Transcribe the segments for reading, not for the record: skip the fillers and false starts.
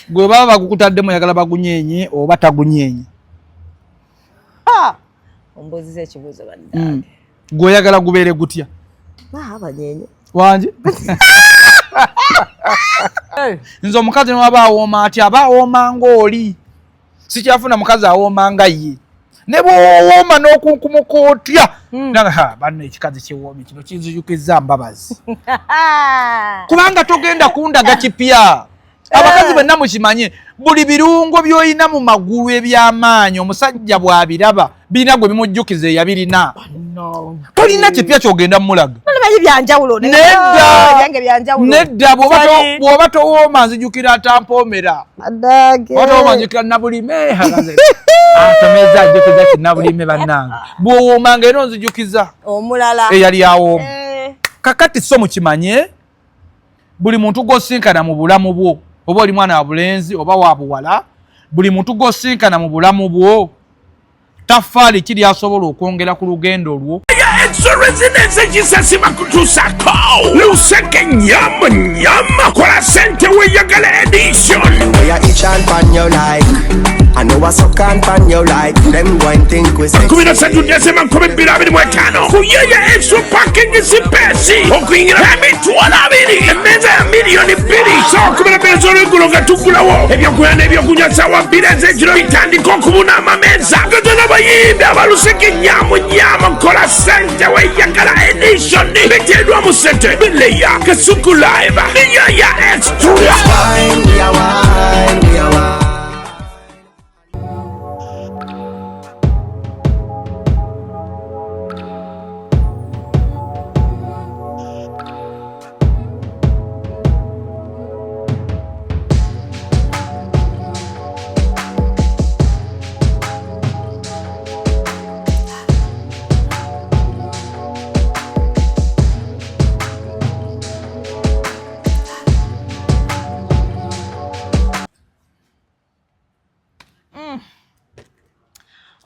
Gwe baba bakukutaddemu yagala bagunyenye oba tagunyenye. Ombozize ekibuuzo badde. Gwe yagala gubeere gutya? Abanyenye. Wanje? Nzo omukazi n'waba awooma atya aba awooma ng'oli. Sikyafuna mukazi awooma nga ye. Ne bw'owooma n'okunkumuka otya. Nanga banno ekikazi kiwoomye kino kinzijukizza mbabazi. Kubanga togenda kundaga kipya. Abakazi bonna mukimanye buli birungo by'olina mu magulu eby'amaanyi omusajja bw'abiraba birina gwe bimujjukiza eyabirina. Tolina kipya ky'ogenda mulaga. Nedda bw'oba towooma nzijukira atampoomera. Oba nzijukira Nabulime. Atomeza ajjukiza Nabulime bannange. Bw'owoomanga era onzijukiza omulala eyali awooma. Kakati so mukimanye buli muntu gw'osinkana mu bulamu bwo oba oli mwana wa bulenzi oba wa buwala buli muntu gw'osinkana mu bulamu bwo tafaali kiri asobola okwongera ku lugendo lwo. Extra residence gisasima kutusako luseke nyama kola sente weyagala edition where each and pan you like I know a suck and pan you like them going think we sexy kumina satu desema nkome birabiri mwetano kuyaya extra parking isipesi okuingira emitwala abiri emeza ya miliyoni 2 so kumina bezo regulo gatugulawo ebyokuya n'ebyokunywa sawa bireze jiro bitandika okubuna amameza gatana bayimbi abaluseke nyama kola sente weyagala edition betedwa mu sente bileya kasuku live ya extra we are wine.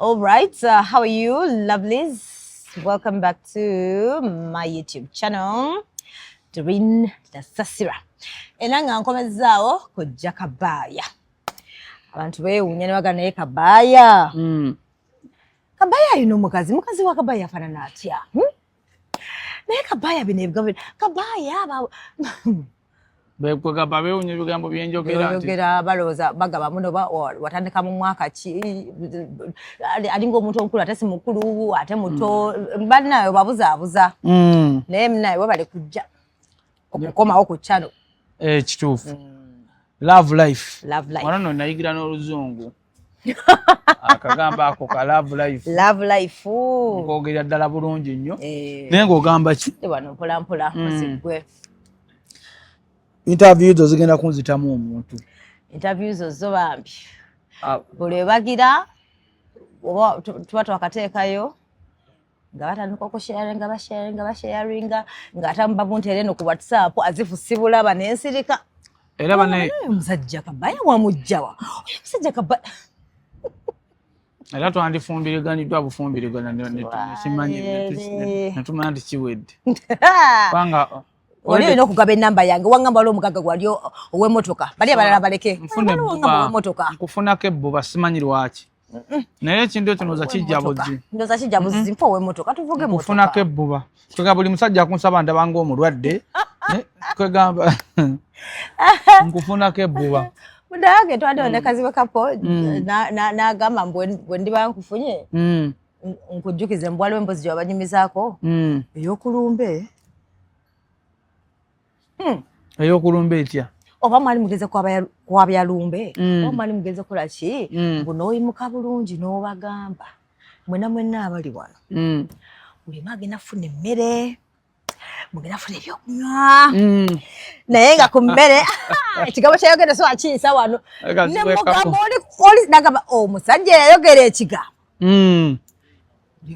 All right, how are you, lovelies? Welcome back to my YouTube channel, Doreen Nasasira. Enanga nkomezaawo kujja Kabaya. Abantu beewuunya ne bagana naye Kabaya. Kabaya yuno mukazi wa Kabaya afaanana atya? Naye Kabaya bino ebigabo Kabaya Bekwegamba beewuunya ebigambo byenjogera balowooza bagaba muno watandika mu mwaka ki alinga omuntu omukulu ate si mukulu ate muto bannayo babuzaabuza naye munaye webale kujja okukomawo ku channel kituufu love life wano nno nayigira n'oluzungu akagamba ako ka love life nkoogerera ddala bulungi nnyo naye ng'ogamba ki wano mpolampola musigwe interview zo zigenda kunzitamu omuntu. Interview zo bambi. Buli bagira oba tuba twakateekayo nga batandika okusharinga nga atamba buntu ereno ku WhatsApp azifusibula banensirika. Era bane musajja Kabaya wamujjawa. Musajja Kabaya. Era twandifumbiriganiddwa bufumbirigana nesimanyi netumanya nti kiwedde. Kubanga oli ino kugaba enamba yange wangamba wali omugaga gwali ow'emmotoka bali abalala baleke nkufunako ebbuba simanyi lwaki naye ekintu ekyo ndoza kijja buzi mpa ow'emmotoka tuvuge nkufunako ebbuba kwegamba buli musajja akunsaba ndabanga omulwadde kwegamba nkufunako ebbuba mudaage twaddewo ne kazibe kapo n'agamba bwe ndiba nkufunye nkujjukize mbw waliwo emboozi gyewabanyumizaako ey'okulumbe ey'okulumba etya oba mwali mugeze kwa byalumbe oba mwali mugeze kola ki n'oyimuka bulungi n'obagamba mwenna abali wano buli agenda funa emmere mugenda funa ebyokunywa naye nga ku mmere ekigambo kyayogera so akiisa wano nemugamba oli nagamba omusajja yayogera ekigambo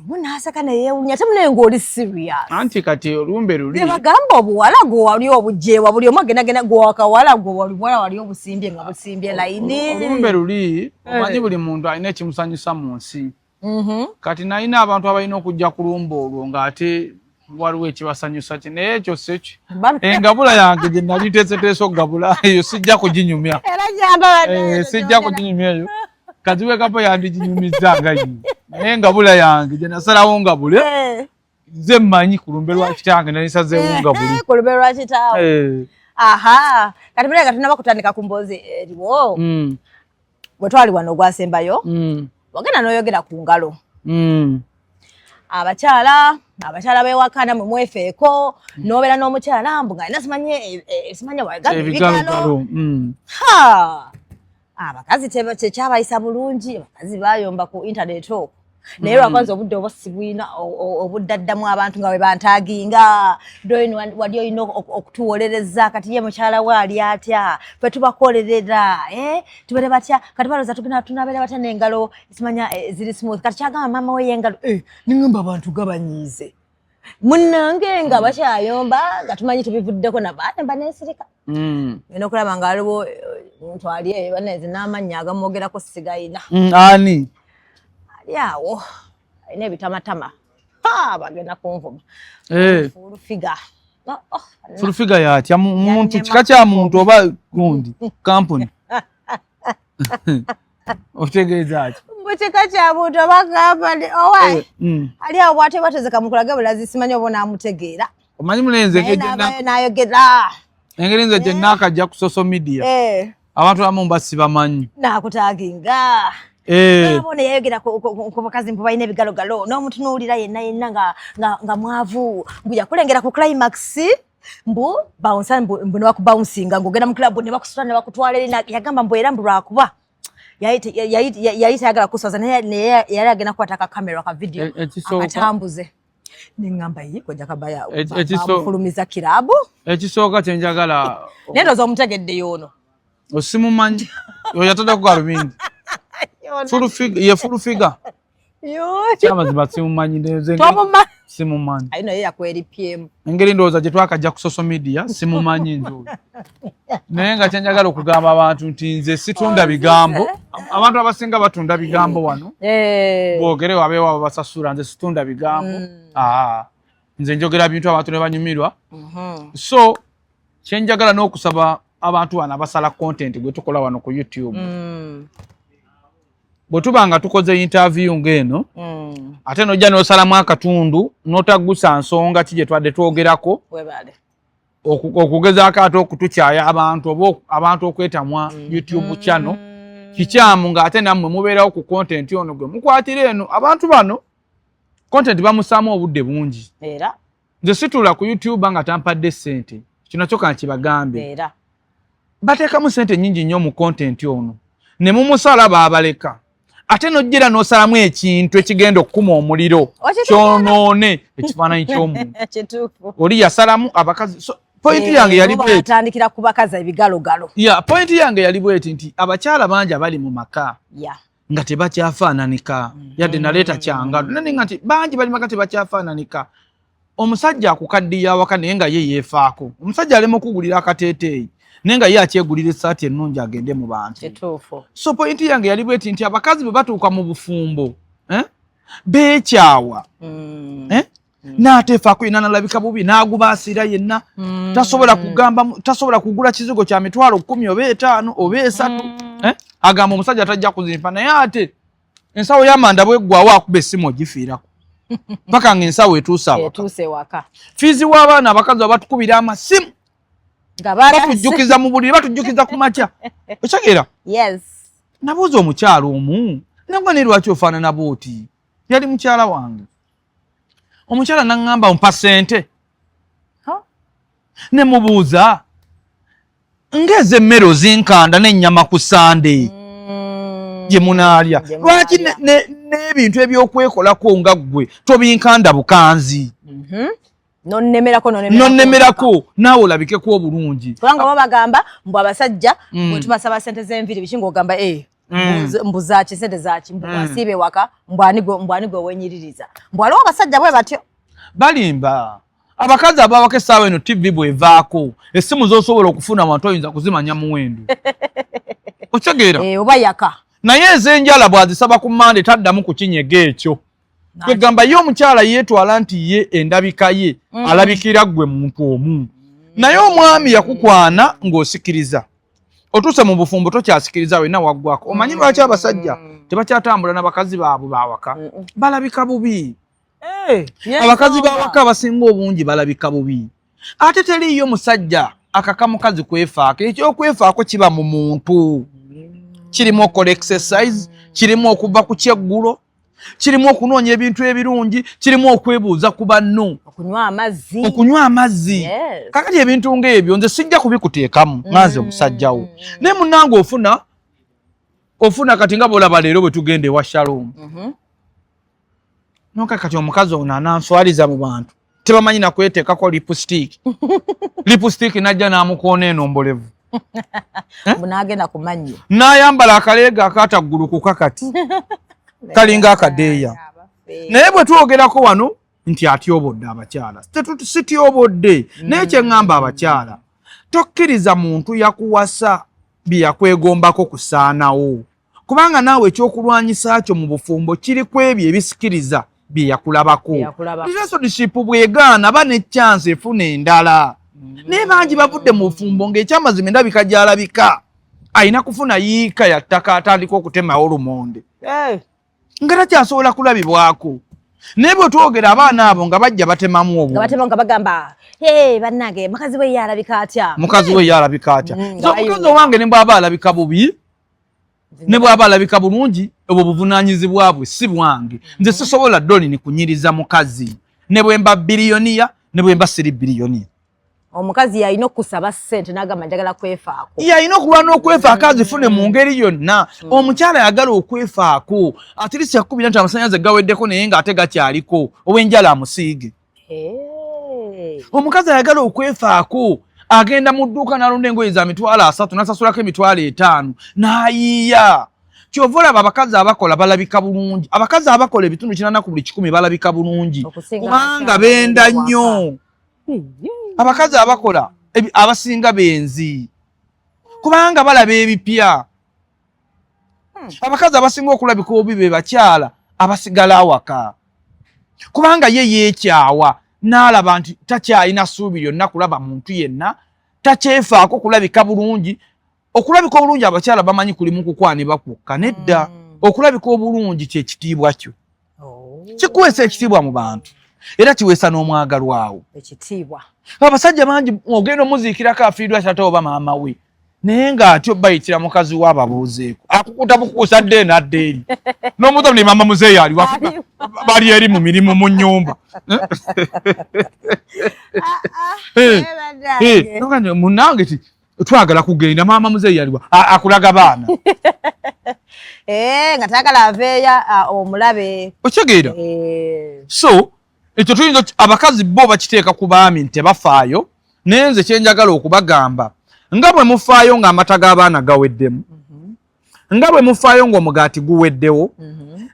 munasaka neyewunya ate munaye ng'oli serious anti kati olumbe luli nebagamba obuwala gwe wali obujeewa buli omu agendagenda gwe wakawala gwe waliwala wali obusimbye nga busimbye layini olumbe luli omanyi buli muntu alina ekimusanyusa mu nsi kati nalina abantu abalina okujja kulumba olwo ng'ate waliwo ekibasanyusa ki naye ekyo sekyo engabula yange gye nali nteeseteese okugabula eyo sijja kuginyumya sijja kuginyumya eyo kaziwe kapo yandiginyumizanga yi naye engabula yange gye nasalawo ngabule nze mmanyi ku lumbe lwa kitange nali nsazeewo ngabule ku lumbe lwa kitaawe kati mulega tunaba kutandika ku mboozi eriwo bwe twali wano ogwasembayo wagenda n'oyogera ku ngalo abakyala bewakana mwe mwefeeko n'obeera n'omukyala mbu nga alina simanye wagamba ebigalo abakazi tekyabayisa bulungi abakazi bayomba ku internet okwo naye lwakwanza obudde oba sibwina obuddaddamu abantu nga bwe bantaaginga wali olina okutuwolereza kati ye mukyala we ali atya fe tubakolerera tubere batya kati balooza tugenda tunabeera batya n'engalo simanya ziri smooth kati kyagamba maama we y'engalo ningamba abantu gabanyiize munnange nga bakyayomba nga tumanyi tubivuddeko nabaate baneesirika ena okulaba nga waliwo omuntu ali eyo baneze n'amannya agamwogerako sigayina ani yawo alina ebitamatama bagenda kunvuma fulufiga yatya muntu kika kya muntu oba gundi kampuni otegeeza ki mukika kya muntu oba kampuni owaye ali awo bwate batezeka mukulaga bulazi simanyi oba naamutegeera omanyi mulenze nayogera engeri nze gye naakajja ku social media abantu abamu mbasibamanyi naakutaaginga abone yayogera ku bakazi mbu balina ebigalogalo n'omutunuulira yenna nga mwavu mbu yakulengera ku climax mbu bounsa mbu nebakubounsinga ng'ogenda mu club ne bakusula ne bakutwala eri yagamba mbu era mbu lwakuba yali tayagala kusoza naye yali agenda kukwata akakamera ka video akatambuze neŋŋamba ye kojja kabaya bamufulumiza kirabu ekisooka kyenjagala naye ndooza omutegeddeyo ono osimumanyi oyo yatadde ku galubindi fulufiga kyamazima simumanyi simumanyi ayi naye yakweripyemu engeri ndowooza gye twakajja ku social media simumanyi nzoyo naye nga kyenjagala okugamba abantu nti nze situndda bigambo abantu abasinga batunda bigambo wano boogere wabeewo babasasula nze situndda bigambo nze njogera bintu abantu ne banyumirwa so kyenjagala n'okusaba abantu wano abasala content gwe tukola wano ku YouTube bwe tuba nga tukoze interview ng'eno ate n'ojja n'osalamu akatundu n'otagusa nsonga ki gye twadde twogerako okugezaako ate okutukyaya abantu oba abantu okwetamwa YouTube channel kikyamu ng'ate nammwe mubeerawo ku content ono gwe mukwatira eno abantu bano content bamusaamu obudde bungi nze situla ku YouTube nga tampadde ssente kino kyo kankibagambe bateekamu ssente nnyingi nnyo mu content ono ne mumusala baabaleka ate n'ojjira n'osalamu ekintu ekigenda okukuma omuliro kyonoone ekifaananyi ky'omuntu oli yasalamu abakazi pointi yange yali bwetandikira ku bakazi ebigalogalo pointi yange yali bweti nti abakyala bangi abali mu maka nga tebakyafaananika yadde naleeta kyangalo naninga nti bangi bali maka tebakyafaananika omusajja akukaddiya awaka naye nga ye yeefaako omusajja alema okugulira akateeteeyi naye nga ye akyegulira essaati ennungi agende mu bantu so pointi yange yali bweti nti abakazi bwe batuuka mu bufumbo beekyawa n'ateefaako yenna nalabika bubi n'agubaasira yenna tasobola kugula kizigo kya mitwalo 10 oba 5 oba 3 agamba omusajja tajja kuzimpa naye ate ensawo y'amanda bweggwawo akuba essimu ogifiirako paka ng'ensawo etuuse ewaka fiizi w'abaana abakazi abatukubira amasimu batujjukiza mu buliri batujjukiza ku makya okitegeera nabuuza omukyala omu nagwa ne lwaki ofaanana bw'oti yali mukyala wange omukyala naŋŋamba mpa ssente ne mubuuza ng'ezo emmere ozinkanda n'ennyama ku sande gye munaalya lwaki n'ebintu ebyokwekolako nga ggwe tobinkanda bukanzi nonnemerako naawe olabikeko obulungi kubanga bo bagamba mbu abasajja bwe tubasaba ssente z'enviiri biki ng'ogamba mbu zaki ssente zaki mbu asiibe waka mbu ani gwe wenyiririza mbu waliwo abasajja bwe batyo balimba abakazi abawaka essaawa eno TV bwevaako essimu z'osobola okufuna abantu oyinza kuzimanya muwendo okitegeera oba yaka naye ez'enjala bw'azisaba ku mmande taddamu kukinyega ekyo kwegamba ye omukyala yeetwala nti ye endabika ye alabikira gwe muntu omu naye omwami yakukwana ng'osikiriza otuuse mu bufumbo tokyasikiriza wenna waggwako omanyi lwaki abasajja tebakyatambula n'abakazi baabwe bawaka balabika bubi abakazi bawaka abasinga obungi balabika bubi ate teriiyo musajja akaka mukazi kwefaako ekyokwefaako kiba mu muntu kirimu okola exercise kirimu okuva ku kyeggulo kirimu okunoonya ebintu ebirungi kirimu okwebuuza ku banno okunywa amazzi kakati ebintu ng'ebyo nze sijja kubikuteekamu nganze omusajjawo naye munnange ofuna kati nga bw'olaba leero bwe tugenda ewa Shalom noka kati omukazi ono ananswaliza mu bantu tebamanyi na kweteekako lipstick najja n'amukoona enombolevu bunagenda kumanya n'ayambala akaleega akaataggulu ku kakati kalinga akadeeya naye bwe twogerako wano nti atyobodde abakyala sityobodde naye kyeŋŋamba abakyala tokkiriza muntu yakuwasa bye yakwegombako kusaanawo kubanga naawe ekyokulwanyisa kyo mu bufumbo kiri ku ebyo ebisikiriza bye yakulabako relationship bwegaana ba ne chance efuna endala naye bangi bavudde mu bufumbo ng'ekyamazima endabika gy'alabika ayina kufuna yiika ya ttaka atandika okutemawo lumonde nga takyasobola kulabibwako naye bwe twogera abaana abo nga bajja batemamu obwo nga bagamba bannange mukazi we yalabika atya mukazi owange ne bw'aba alabika bubi ne bw'aba alabika bulungi obwo buvunaanyizibwa bwe si bwange nze sisobola ddoni kunyiriza mukazi ne bwe mba biliyoniya ne bwe mba siri biliyoniya omukazi yalina okusaba ssente n'agamba njagala kwefaako yalina okulwana okwefaako azifune mu ngeri yonna omukyala yagala okwefaako atirisi yakubira nti amasannyalaze gaweddeko naye ng'ate gakyaliko obwenjala amusiige omukazi ayagala okwefaako agenda mu dduuka n'alonda engoye za $300 n'asasulako $500 n'ayiiya kyova olaba abakazi abakola balabika bulungi abakazi abakola ebitundu 80 ku buli 100 balabika bulungi kubanga benda nnyo abakazi abakola abasinga benzi kubanga balaba ebipya abakazi abasinga okulabika obubi be bakyala abasigala awaka kubanga ye yeekyawa n'alaba nti takyalina ssuubi lyonna kulaba muntu yenna takyefaako kulabika bulungi okulabika obulungi abakyala bamanyi kulimu kukwanibwa kwokka nedda okulabika obulungi kyekitiibwa kyo kikuweesa ekitiibwa mu bantu era kiweesa n'omwagalwawo ekitiibwa abasajja bangi ogenda omuziikirako afiiddwa tate oba maama we naye ng'atyo bayitira mukazi we ababuuzeeko akukuta bukukusa dde n'adda eri n'omuto ne maama muzeeyo aliwa bali eri mu mirimu mu nnyumba munnange ti twagala kugenda maama muzeeyo aliwa akulaga baana nga tagala aveeya omulabe okitegeera so ekyo tuyinza abakazi bo bakiteeka ku baami nti tebafaayo naye nze kyenjagala okubagamba nga bwe mufaayo ng'amata g'abaana gaweddemu nga bwe mufaayo ng'omugaati guweddewo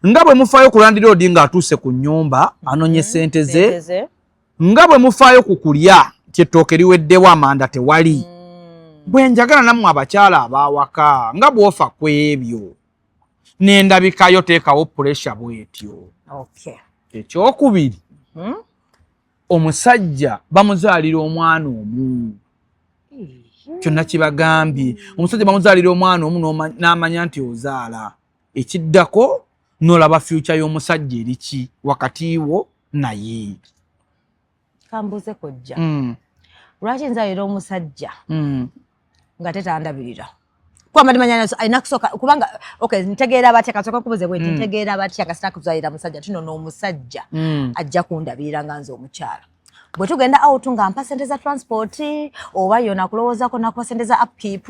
nga bwe mufaayo kulandira odi ng'atuuse ku nnyumba anonye ssente ze nga bwe mufaayo ku kulya ky'ettooke liweddewo amanda tewali bwe njagala nammwe abakyala abawaka nga bw'ofa ku ebyo n'endabikayo teekawo puresha bw'etyo ekyokubiri omusajja bamuzaalira omwana omu kyonna kibagambye omusajja bamuzaalira omwana omu n'amanya nti ozaala ekiddako n'olaba fyuca y'omusajja eriki wakati wo naye kambuze kojja lwaki nzaalira omusajja nga tetandabirira kwamanya alina kusooka kubanga ntegeera batya kasooka kubuze bwe ntegeera batya kasita kuzaalira musajja tino n'omusajja ajja kundabirira nga nze omukyala bwe tugenda out nga mpa sente za transport oba yona kulowoozako nakuba sente za upkeep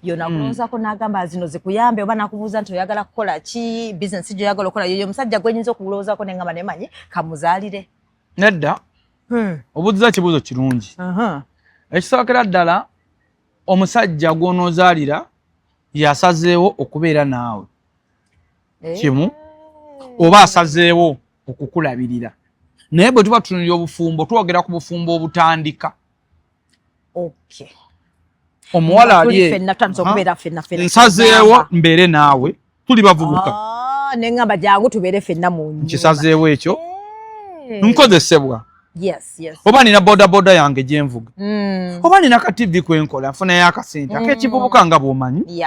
yona kulowoozako n'agamba zino zikuyambe oba nakubuuza nti oyagala kukola ki business gy'oyagala okukola yoyo omusajja gwenyinza okulowoozako nengamba nemanyi kamuzaalire nedda obuuziza kibuuzo kirungi ekisookera ddala omusajja gw'onoozaalira yasazeewo okubeera naawe kimu oba asazeewo okukulabirira naye bwe tuba tutunulira obufumbo twogera ku bufumbo obutandika omuwala ali nsazeewo mbeere naawe tuli bavubuka nengamba jangu tubeere ffenna mu nnyumba. Nkisazeewo ekyo nkozesebwa. Yes. Oba nina boda yange gye nvuga. Oba nina ka TV kwenkola nfunayo akasente ak'ekivubuka nga bw'omanyi.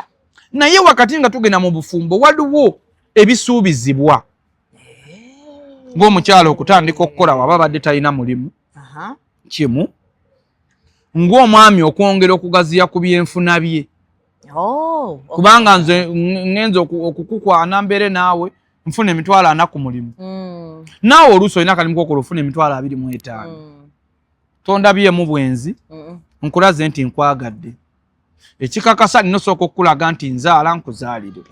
Naye wakati nga tugenda mu bufumbo waliwo ebisuubizibwa. Ng'omukyalo okutandika okukola waba badde talina mulimu. Kimu. Ng'omwami okwongera okugaziya ku byenfuna bye. Kubanga nze ngenza okukukwana mbere naawe nfuna emitwalo 4 ku mulimu. Naawe oluusi olina akalimu kokola ofuna emitwalo 25. Tondabye mu bwenzi nkulaze nti nkwagadde. Ekikakasa nino sooka okulaga nti nzaala nkuzaalire.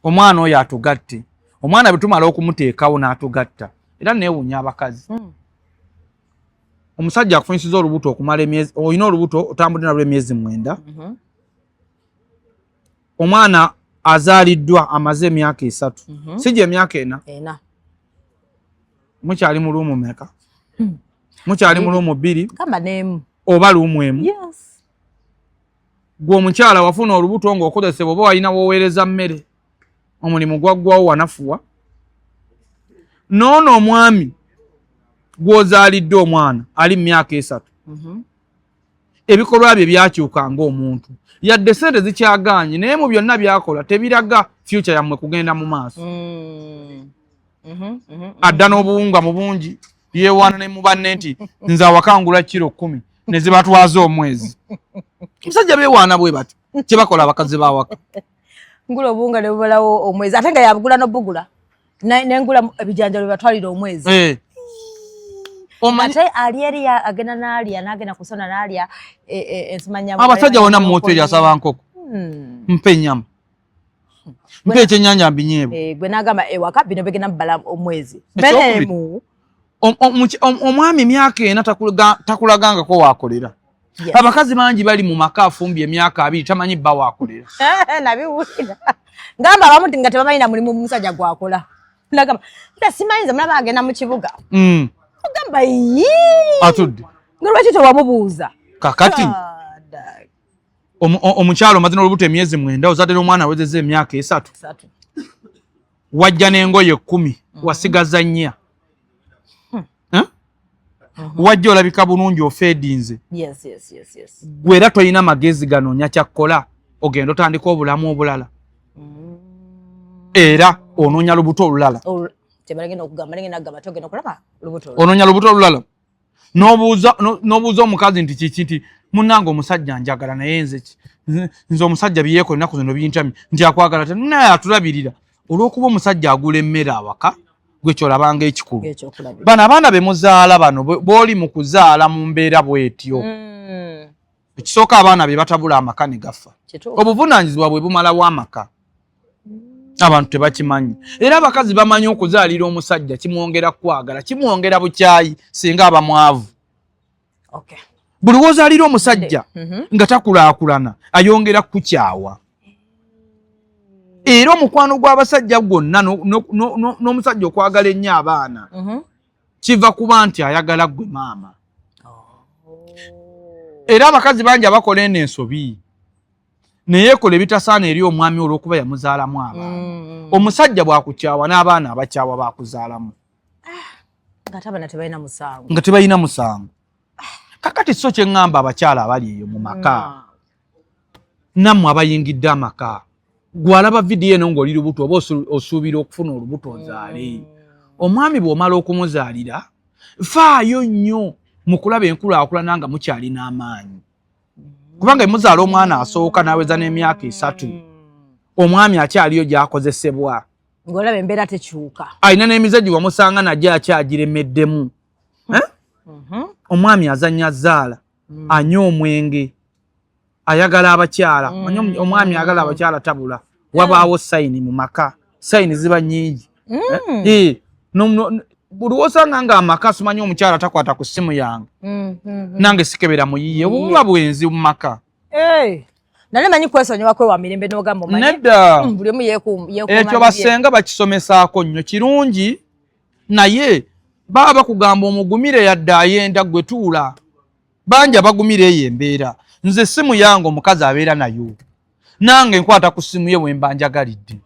Omwana oyo atugatte. Omwana bwe tumala okumuteekawo n'atugatta. Era neewuunya abakazi. Omusajja akufunisiza olubuto okumala emyezi, olina olubuto otambudde nalwo emyezi 9. Omwana azaaliddwa amaze emyaka 3. Si gye emyaka 4. Mukyali mu luumu meka? Mukyali mu luumu 2. Kamba n'emu. Oba luumu emu. Gwe omukyala wafuna olubuto ng'okozesebwa oba walina w'oweereza mmere. Omulimu gwaggwawo wanafuwa. N'ono omwami gw'ozaalidde omwana ali mu myaka 3. Ebikolwa bye byakyuka ng'omuntu. Yadde sente zikyaganye naye mu byonna byakola tebiraga future yammwe kugenda mu maaso. Adda n'obuwunga mu bungi yeewaana ne mu banne nti nze awakangula kilo 10 ne zibatwaza omwezi. Musajja beewaana bwe bati kye bakola abakazi bawaka. Ngula obuwunga ne bubalawo omwezi ate nga yabugula n'obugula nengula ebijanjalo bibatwalira omwezi. Ate ali eri agenda n'alya n'agenda kusona n'alya ensimanya. Abasajja wonna mu hoteri asaba nkoko. Mpe ennyama. Mpe ekyennyanja mbinyeebwe. Gwe n'agamba ewaka bino bigenda mubala omwezi. Benemu. Omwami myaka 4 takulagangako waakolera. Abakazi bangi bali mu maka afumbye emyaka 2 tamanyi bba waakolera. Nabiwulira. Ngamba abamu nga tebamanyi na mulimu musajja gwakola. Nagamba simanyiza mulaba agenda mu kibuga. Ogamba atudde. Lwaki tewamubuuza? Kakati omukyalo omaze n'olubuto emyezi 9 ozadde omwana awezezza emyaka 3. Wajja n'engoye 10 wasigaza 4. Wajja olabika bulungi ofeedinze. Gwe era tolina magezi ganoonya kyakkola ogenda otandika obulamu obulala. Era onoonya lubuto olulala. Onoonya lubuto olulala. N'obuuza omukazi nti kiki nti munnange omusajja njagala naye nze omusajja byeyeeko ennaku zino bintamye nti akwagala naye atulabirira. Olw'okuba omusajja agula emmere awaka gwe kyolabanga ekikulu. Bano abaana be muzaala bano b'oli mu kuzaala mu mbeera bw'etyo. Ekisooka abaana be batabula amaka ne gafa. Obuvunaanyizibwa bwe bumalawo amaka. Abantu tebakimanyi. Era abakazi bamanyi okuzaalira omusajja kimwongera kwagala, kimwongera bukyayi singa aba mwavu. Buli w'ozaalira omusajja nga takulaakulana ayongera kukyawa. Era omukwano gw'abasajja gwonna n'omusajja okwagala ennyo abaana kiva kuba nti ayagala ggwe maama. Era abakazi bangi abakola eno ensobi neyeekola ebitasaana eri omwami olw'okuba yamuzaalamu abaana. Omusajja bw'akukyawa n'abaana abakyawa bakuzaalamu nga tebalina musango. Kakati so kye ŋŋamba abakyala abali eyo mu maka nammwe abayingidde amaka. Gwalaba vidiyo eno ng'oli lubuto oba osuubira okufuna olubuto ozaale. Omwami bw'omala okumuzaalira faayo nnyo mu kulaba enkulaakulana nga mukyalina amaanyi. Kubanga muzaala omwana asooka n'aweza n'emyaka 3 omwami akyaliyo gy'akozesebwa. Ng'olaba embeera tekyuka. Alina n'emize gye wamusanga nagyo akyagiremeddemu. Omwami azannya zaala anywa omwenge ayagala abakyala. Omwami ayagala abakyala tabula. Wabaawo sayini mu maka. Sayini ziba nnyingi. Buli w'osanga nga amaka simanyi omukyala takwata ku ssimu yange. Nange sikebera muyiye buba bwenzi mu maka. Nale manyi kwesonyiwa kwewa mirembe n'ogamba omanyi. Nedda. Buli omu yeekuuma. Ekyo basenga bakisomesaako nnyo kirungi naye baba bakugamba omugumire yadde ayenda gwe tuula. Bangi abagumira eyo embeera. Nze simu yange omukazi abeera nayo. Nange nkwata ku simu ye bwe mba njagalidde.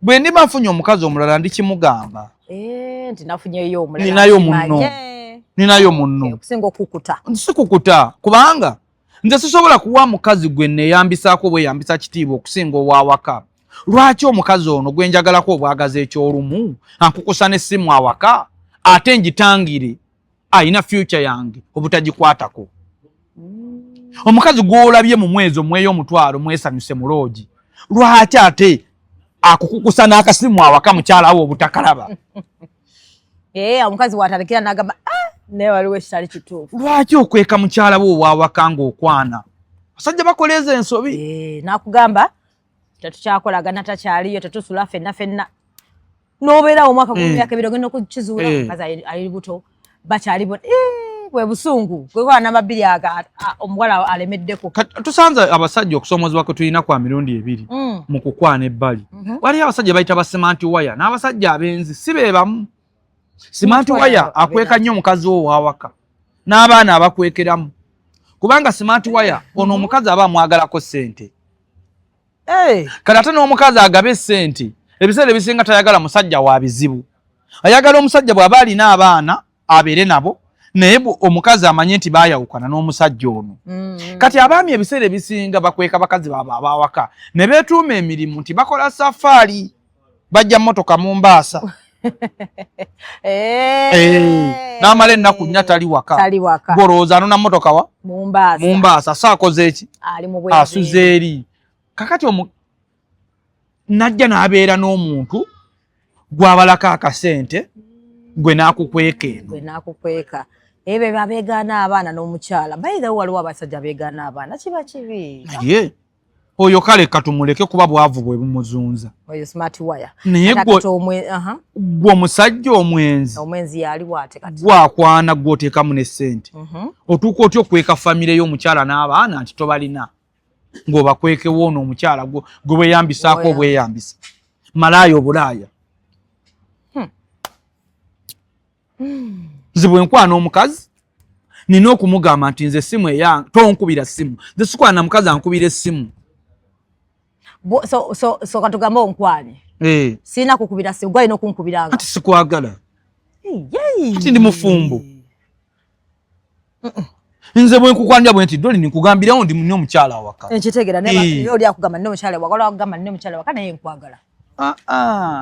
bwe ndiba nfunye omukazi omulala ndikimugamba nti nafunyeyo omulala ninayo munno okusinga okukuta sikukuta kubanga nze sisobola kuwa mukazi gwe neeyambisaako bweyambisa kitiibwa okusinga owawaka lwaki omukazi ono gwe njagalako obwagaza ekyolumu ankukusa n'essimu awaka ate njitangire ayina future yange obutagikwatako omukazi gw'olabye mu mwezi omweyo omutwalo mwesanyuse mu loogi lwaki ate akukukusa n'akasimu awaka mukyala we obutakalaba omukazi watalekera n'agamba naye waliwo ekitali kituufu lwaki okweka mukyala we owawaka ng'okwana basajja bakoleeza ensobi n'akugamba tetukyakolagana takyaliyo tetusula fenna n'obeerawo omwaka gw'emyaka ebiri ogenda okukizuula omukazi ali buto bakyali bo bwe busungu gwekola n'amabiri aga omuwala alemeddeko tusanze abasajja okusoomozebwa kwe tulina kwa mirundi ebiri mu kukwana ebbali waliyo abasajja bayita ba simanti waya n'abasajja abenzi si be bamu simanti waya akweka nnyo omukazi wo owawaka n'abaana abakwekeramu kubanga simanti waya ono omukazi aba amwagalako ssente kale ate n'omukazi agabe ssente ebiseera ebisinga tayagala musajja wa bizibu ayagala omusajja bw'aba alina abaana abeere nabo naye omukazi amanye nti baayawukana n'omusajja ono kati abaami ebiseera ebisinga bakweka bakazi baabwe abawaka ne beetuuma emirimu nti bakola safaari bajja mmotoka mu Mbaasa n'amala ennaku nnya tali waka golowooza anona mmotoka wa mu Mbaasa so akoze eki asuze eri kakati najja n'abeera n'omuntu gwabalako akasente gwe n'akukweka ebyo babeegaana abaana n'omukyala bayirawo waliwo abasajja beegaana abaana kiba kibi naye oyo kale katumuleke kuba bwavu bwe bumuzunza oyo smart wire naye gwe omusajja omwenzi yaliwo ate kati gwakwana gw'oteekamu n'essente otuuka otya okweka famire y'omukyala n'abaana nti tobalina ng'obakwekewo ono omukyala gwe bweyambisaako obweyambisa malaaya obulaaya nze bwe nkwana omukazi nina okumugamba nti nze essimu eyange tonkubira ssimu nze sikwana mukazi ankubira essimu so katugamba onkwane sirina kukubira ssimu gwalina okunkubiranga ati sikwagala ati ndi mufumbo nze bwe nkukwanira bwe nti doli ninkugambirawo ndi munne omukyala awaka nkitegeera oli akugamba nne omukyala awaka wala akugamba nne omukyala awaka naye nkwagala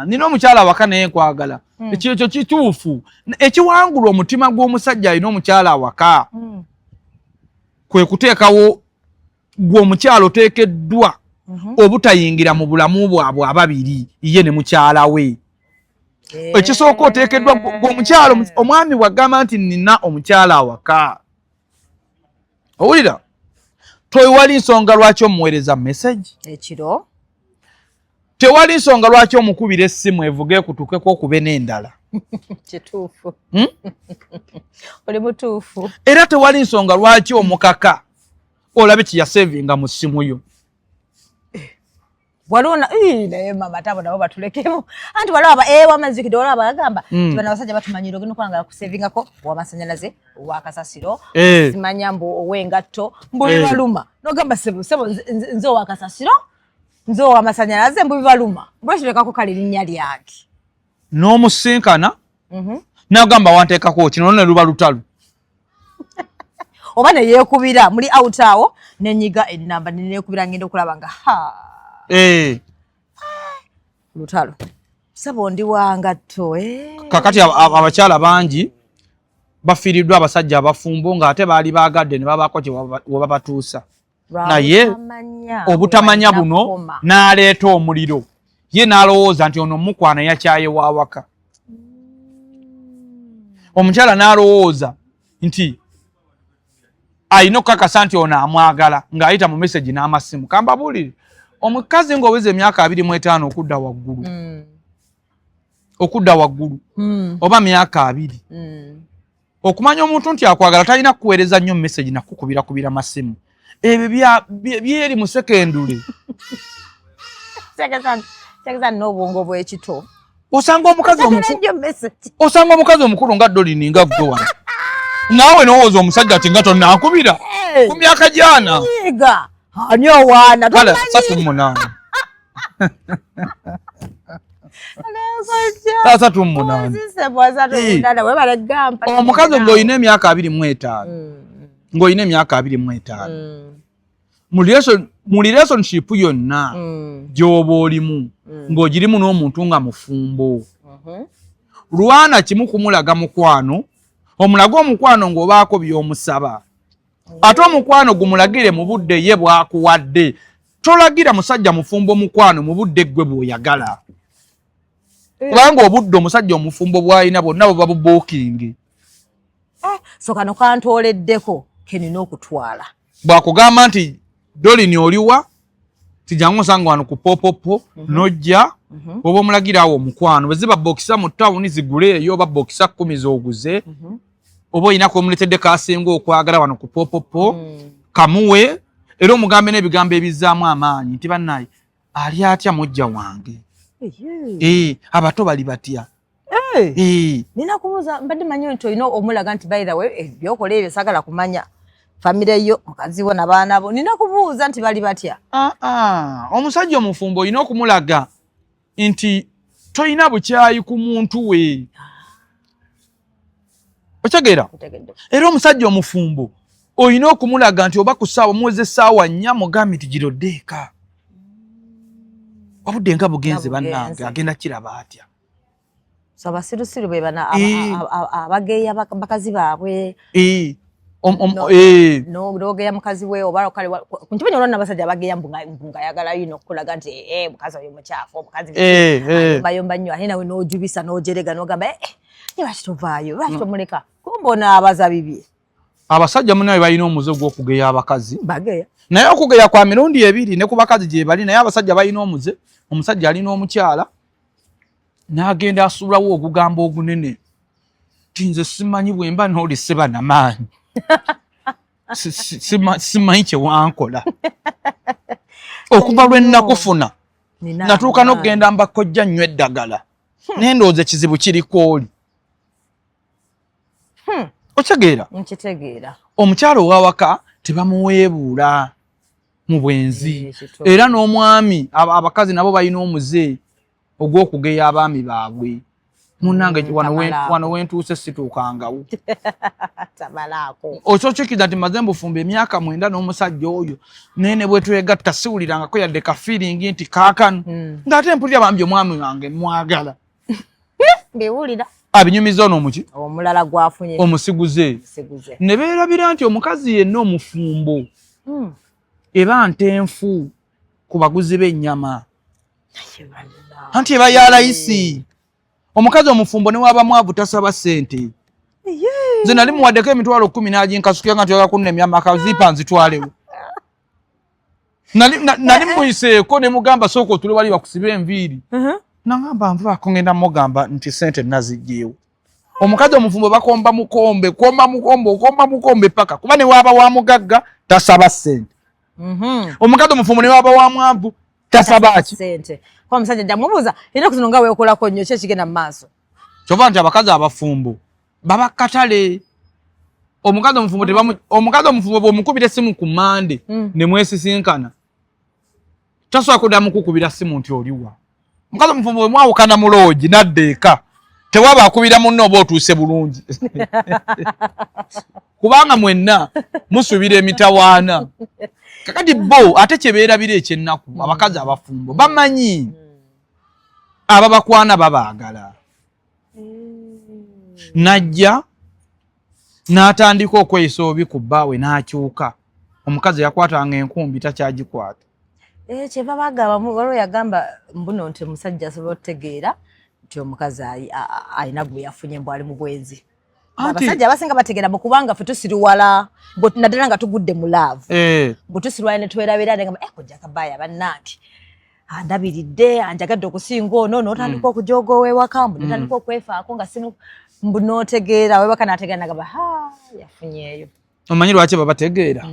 nina omukyala awaka naye nkwagala ekyo kituufu ekiwangula omutima gw'omusajja alina omukyala awaka kwe kuteekawo gwe omukyala oteekeddwa obutayingira mu bulamu bwabwe ababiri ye ne mukyala we ekisooka oteekeddwa gwe omukyala omwami bw'agamba nti nina omukyala awaka owulira tewali nsonga lwaki omuweereza message ekiro tewali nsonga lwaki omukubira essimu evuga ekutukeko okube n'endala kituufu oli mutuufu era tewali nsonga lwaki omukaka olabe kiyasevinga mu ssimu yo walona naye mama tabo nabo batulekemu anti walaba wamazikide olaba agamba tibana basajja batumanyira ogenda okwangala kusevingako w'amasanyalaze ow'akasasiro simanya mbu ow'engatto mbu bibaluma n'ogamba sebo nze ow'akasasiro nze ow'amasanyalaze mbu bibaluma mbwekirekako kale linnya lyange n'omusinkana n'agamba wanteekako kino ne luba lutalu oba ne yeekubira muli out awo nenyiga ennamba neneekubira ngenda okulaba nga lutalo sabo ndi wangatto kakati abakyala bangi bafiiriddwa abasajja abafumbo ng'ate baali baagadde ne babaako kye webabatuusa naye obutamanya buno n'aleeta omuliro ye n'alowooza nti ono mukwana yakyaye wawaka omukyala n'alowooza nti ayina okukakasa nti ono amwagala ng'ayita mu message n'amasimu kambabuulire omukazi ng'oweza emyaka 25 okudda waggulu oba myaka 2 okumanya omuntu nti akwagala talina kuweereza nnyo message nakukubira masimu ebyo byeri mu sekendule kyageza n'obwongo bw'ekito osanga omukazi omukulu nga Dolly nga gwe wano naawe n'owooza omusajja ati nga tonnakubira ku myaka gyana ani owaana kale 38 Sasa tumunana. Omukazi ng'oyina emyaka 25. Ng'oyina emyaka 25. Mu relationship yonna gy'oba olimu ng'ogirimu n'omuntu nga mufumbo. Lwana kimu kumulaga mukwano, omulaga omukwano ng'obaako by'omusaba. Ate omukwano gumulagire mu budde ye bw'akuwadde. Tolagira musajja mufumbo mukwano mu budde gwe bw'oyagala. Kubanga obudde omusajja omufumbo bw'alina bwonna buba bubookingi. So kano kantooleddeko kenina okutwala. Bw'akugamba nti Dolini oliwa tijangu nsanga wano ku popopo nojja oba omulagira awo omukwano bwe ziba bokisa mu tawuni zigule eyo oba bokisa 10 z'oguze oba oyina komuletedde kasinga okwagala wano ku popopo kamuwe era omugambe n'ebigambo ebizzaamu amaanyi nti bannaye ali atya mujja wange abato bali batya nina kubuuza mbadde manyi nti olina omulaga nti by the way byokola ebyo sagala kumanya famire yo mukazi wo n'abaana bo nina kubuuza nti bali batya. Omusajja omufumbo olina okumulaga nti toyina bukyayi ku muntu we. Otegeera? Era omusajja omufumbo olina okumulaga nti oba ku ssaawa muweze essaawa 4 mugambe nti girodde eka. Obudde nga bugenze bannange agenda kiraba atya. So abasirusiru be bana abageya bakazi baabwe. Nogeya mukazi we oba kale kuntimanya olwana abasajja abageya mbunga yagala yino okulaga nti mukazi oyo mukyafu omukazi bayomba nnyo ate nawe n'ojubisa n'ojerega n'ogamba lwaki tovaayo lwaki tomuleka kumbona abaza bibi. Abasajja munawe balina omuze gw'okugeya abakazi bageya naye okugeya kwa mirundi 2 ne ku bakazi gye bali naye abasajja balina omuze. Omusajja alina omukyala n'agenda asuulawo ogugambo ogunene tinze simanyi bwe mba n'oli seba namaanyi simanyi kye wankola okuva lwe nnakufuna natuuka n'okugenda mbakojja nnyo eddagala n'endowooza ekizibu kiriko oli. Okitegeera? Nkitegeera. Omukyala ow'awaka tebamuweebuula mu bwenzi era n'omwami abakazi nabo balina omuze ogw'okugeya abaami baabwe. Munange wano wentuuse situukangawo. Tabalaako. Okyokikiza nti maze mbufumba emyaka 9 n'omusajja oyo nene bwe twegatta siwulirangako yadde ka feeling nti kaakano ng'ate mpulira bambi omwami wange mwagala. Mbiwulira. Abinyumiza ono muki? Omulala gwafunye. Omusiguze. Ne beerabira nti omukazi yenna omufumbo eba ntenfu ku baguzi b'ennyama. Anti eba ya layisi. Omukazi omufumbo ne waba mwavu tasaba ssente. Nze nali muwaddeko emitwalo 10 n'aginkasukira nga nti kunnemya amaka zipa nzitwalewo. Nali muyiseeko ne mugamba sooka otule wali bakusibe enviiri. Nangamba nvaako ngenda mugamba nti ssente naziggyeewo. Omukazi omufumbo bakomba mukombe paka kuba ne waba wa mugagga tasaba ssente. Omukazi omufumbo ne waba wa mwavu tasaba ki ssente. Kwa omusajja jamubuuza era kuno nga weekolako nnyo ki ekigenda mu maaso. Kyova nti abakazi abafumbo baba katale. Omukazi omufumbo bw'omukubira essimu ku Mande ne mwesisinkana tasobola kuddamu kukubira ssimu nti oliwa. Omukazi omufumbo bwe mwawukana mu loogi n'adda eka tewaba akubira munno oba otuuse bulungi kubanga mwenna musubira emitawaana. Kakati bo ate kye beerabira ekyennaku abakazi abafumbo bamanyi ababakwana babaagala. Najja n'atandika okweyisa obi ku bbaawe n'akyuka. Omukazi yakwatanga enkumbi takyagikwata. Kye babagamba waliwo yagamba mbuno nti omusajja asobola otegeera nti omukazi alina gwe yafunye mbw ali mu bwenzi. Abasajja abasinga bategeera kubanga ffe tusiriwala naddala nga tugudde mu laavu. Bwe tusiriwala ne twerabira ne gamba kojja kabaaya bannange andabiridde anjagadde okusinga ono n'otandika okujooga ow'ewaka mbu n'otandika okwefaako nga simu mbu n'otegeera ow'ewaka n'ategeera nagamba yafunyeeyo. Omanyi lwaki babategeera?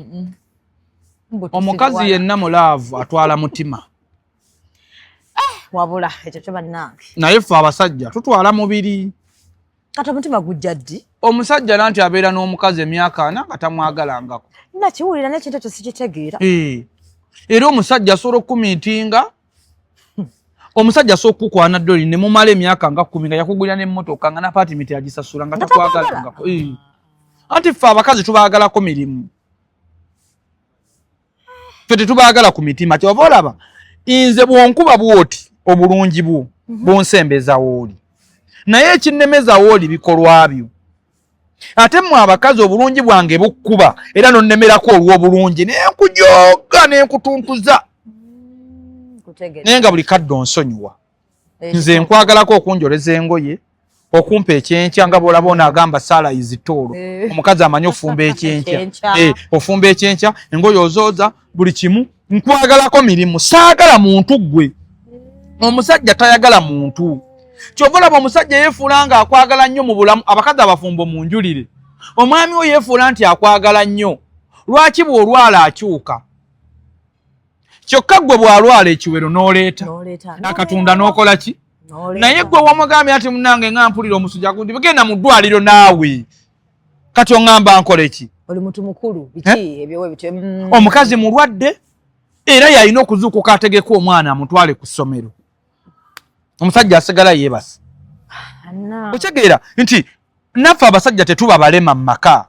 Omukazi yenna mu laavu atwala mutima. Wabula ekyo kyo bannange. Naye ffe abasajja tutwala mubiri. Kati omutima gujja ddi? Omusajja nanti abeera n'omukazi emyaka 4 nga tamwagalangako. Nakiwulira n'ekintu ekyo sikitegeera. Era omusajja asobola okumiitinga omusajja sokukwana ddoli ne mumala emyaka nga 10 nga yakugulira n'emmotoka nga n'apatimenti yagisasula nga takwagalangako. Anti ffe abakazi tubaagalako mirimu. Ffe tetubaagala ku mitima. Kyova olaba nze bwonkuba bwoti obulungi bwo bonsembeza wooli. Naye ekinnemeza wooli bikolwa byo. Ate mmwe abakazi obulungi bwange bukkuba era nonnemerako olw'obulungi n'enkujoga n'enkutuntuza. Naye nga buli kadde onsonyiwa. Nze nkwagalako okunjoleza engoye, okumpa ekyenkya nga bw'olaba onaagamba Sara izitoolo. Omukazi amanyi ofumba ekyenkya. Ofumba ekyenkya, engoye ozooza, buli kimu. Nkwagalako mirimu, saagala muntu gwe. Omusajja tayagala muntu. Kyova olaba omusajja yeefuula nga akwagala nnyo mu bulamu, abakazi abafumbo munjulire. Omwami we yeefuula nti akwagala nnyo. Lwaki bw'olwala akyuka? Kyokka gwe bw'alwala ekiwero n'oleeta. Akatunda n'okola ki? Naye gwe wamugambye ati munnange nga mpulira omusujja gundi genda mu ddwaliro naawe. Kati oŋŋamba nkole ki? Oli muntu mukulu biki ebyo bityo. Omukazi mulwadde era yalina okuzuukuka ategeka omwana amutwale ku ssomero. Omusajja asigala yeebase. Okitegeera nti naffe abasajja tetuba balema mu maka.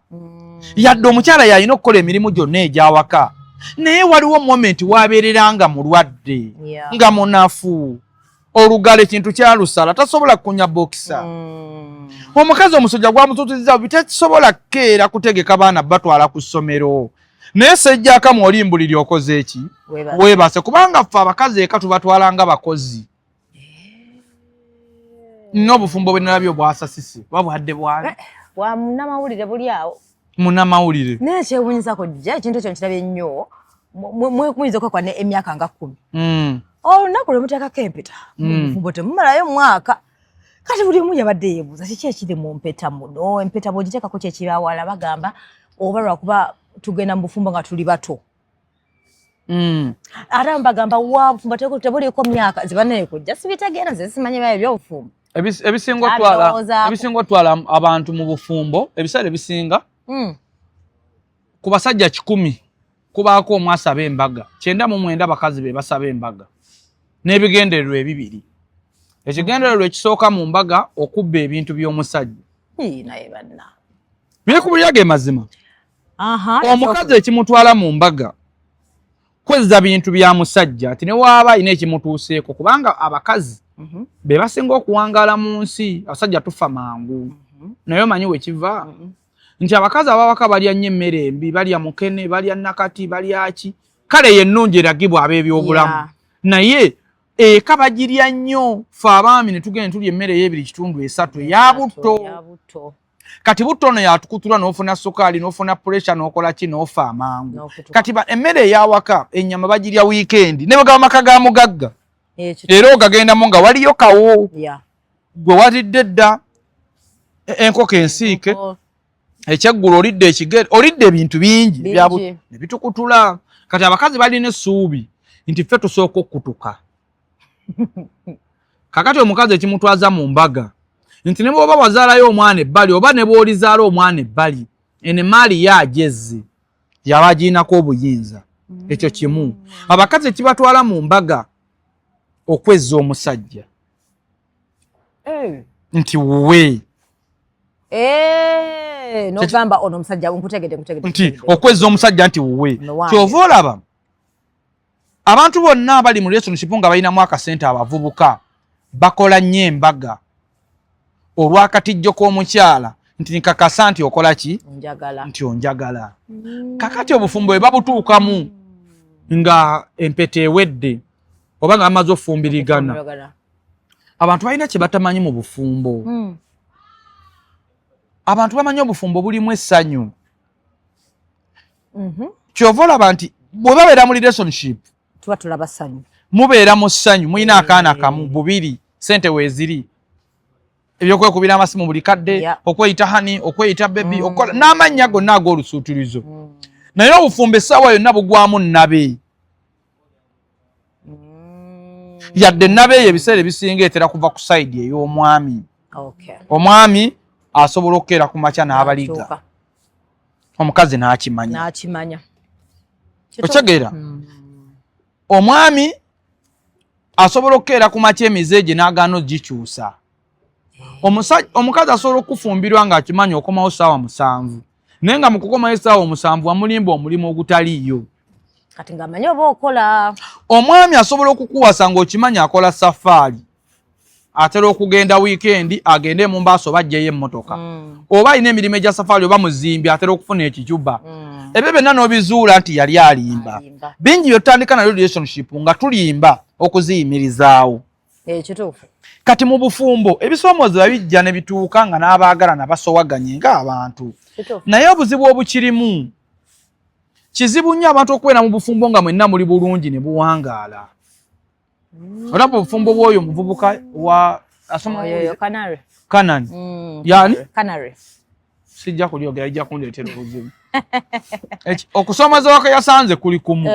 Yadde omukyala yalina okukola emirimu gyonna egy'awaka. Naye waliwo moment wabeereranga mulwadde nga munafu. Olugalo ekintu kyalusala tasobola kunya bokisa. Omukazi omusujja gwamututizza bitasobola keera kutegeka baana batwala ku ssomero. Naye sejjaka mwolimbuliri okoze eki? Weebase kubanga ffe abakazi eka tubatwalanga bakozi. N'obufumbo bwe nalabyo bwasasise babwadde bwali. Wa munnamawulire buli awo. Munnamawulire. Naye kyewuunyizako jja ekintu ekyo nkirabye nnyo mwekuyinza okwekwa emyaka nga 10. Olunaku lwe muteekako empeta mufumbo temumalayo mwaka. Kati buli omu yabadde yeebuuza kiki ekiri mu mpeta muno. Empeta bw'ogiteekako kyekirawala bagamba oba lwakuba tugenda mu bufumbo nga tuli bato. Ate bagamba wa bufumbo tebuliiko myaka zibanene kujja sibitegeera nze simanyi bayo ebyobufumbo. Ebisinga otwala abantu mu bufumbo ebiseera ebisinga ku basajja 10 kubaako omu asaba embaga 99 bakazi be basaba embaga n'ebigendererwa ebibiri. Ekigendererwa ekisooka mu mbaga okubba ebintu by'omusajja. Naye banna biri ku bulyaga mazima. Omukazi ekimutwala mu mbaga kwezza bintu bya musajja ati ne waaba ina ekimutuuseeko kubanga abakazi be basinga okuwangaala mu nsi. Abasajja tufa mangu. Naye omanyi we kiva nti abakazi abawaka balya nnyo emmere embi, balya mukene, balya nakati, balya ki. Kale yennungi eragibwa ab'ebyobulamu. Naye eka bagirya nnyo. Ffe abaami ne tugenda tulya emmere y'2.3 eya butto. Kati butto ono yatukutula n'ofuna sukaali n'ofuna pressure n'okola ki n'ofa amangu. Kati emmere eyawaka ennyama bagirya weekend ne bagaba maka ga mugagga. Era ogagendamu nga waliyo kawo. Gwe walidde dda enkoko ensiike. Ekyeggulo olidde ekigere olidde ebintu bingi ne bitukutula. Kati abakazi balina essuubi nti ffe tusooka okutuka. Kakati omukazi ekimutwaza mu mbaga nti ne bw'oba wazaalayo omwana ebbali oba ne bw'olizaala omwana ebbali ene maali yagezze yaba agirinako obuyinza. Ekyo kimu. Abakazi kibatwala mu mbaga okwezza omusajja nti wuwe nogamba ono omusajja nkutegedde nti okwezza omusajja nti wuwe. Kyova olaba abantu bonna abali mu relationship nga balinamu akasente abavubuka bakola nnyo embaga olw'akatijjo k'omukyala nti nkakasa nti okola ki? Nti onjagala. Kakati obufumbo bwe babutuukamu nga empeta ewedde oba nga bamaze ofumbirigana abantu balina kye batamanyi mu bufumbo. Abantu bamanyi obufumbo bulimu essanyu. Kyova olaba nti bwe babeera mu relationship tuba tulaba ssanyu. Mubeera mu ssanyu mulina akaana kamu bubiri sente weeziri. Ebyokwekubira amasimu buli kadde okweyita hani okweyita bebi okola n'amannya gonna ag'olusuutirizo. Naye obufumbo essaawa yonna bugwamu nnabe. Yadde nnabe eyo ebiseera ebisinga etera kuva ku sayidi ey'omwami. Omwami asobola okukeera ku makya n'abaliga. Omukazi n'akimanya. Okitegeera? Omwami asobola okukeera ku makya emizeege n'agaana ogikyusa. Omukazi asobola okufumbirwa ng'akimanyi okomawo ssaawa 7 naye nga mu kukomayo ssaawa 7 wamulimba omulimu ogutaliiyo. Kati ng'amanyi oba okola. Omwami asobola okukuwasa ng'okimanyi akola safaari. Atera okugenda weekend agende mu Mbaaso bajjeyo emmotoka. Oba alina emirimu egya safaari oba muzimbi atera okufuna ekijuba. Ebyo byonna n'obizuula nti yali alimba. Bingi byotandika na relationship nga tulimba okuziyimirizaawo. Kituufu. Kati mu bufumbo ebisoomoozo bijja ne bituuka nga n'abaagalana basowaganye ng'abantu. Naye obuzibu obukirimu kizibu nnyo abantu okubeera mu bufumbo nga mwenna muli bulungi ne buwangaala. Olaba obufumbo bw'oyo muvubuka wa asoma Kanani. Yani? Canary. Sijja kulyogera ijja kundeetera obuzibu. Okusoomoza wake yasanze kuli kumu.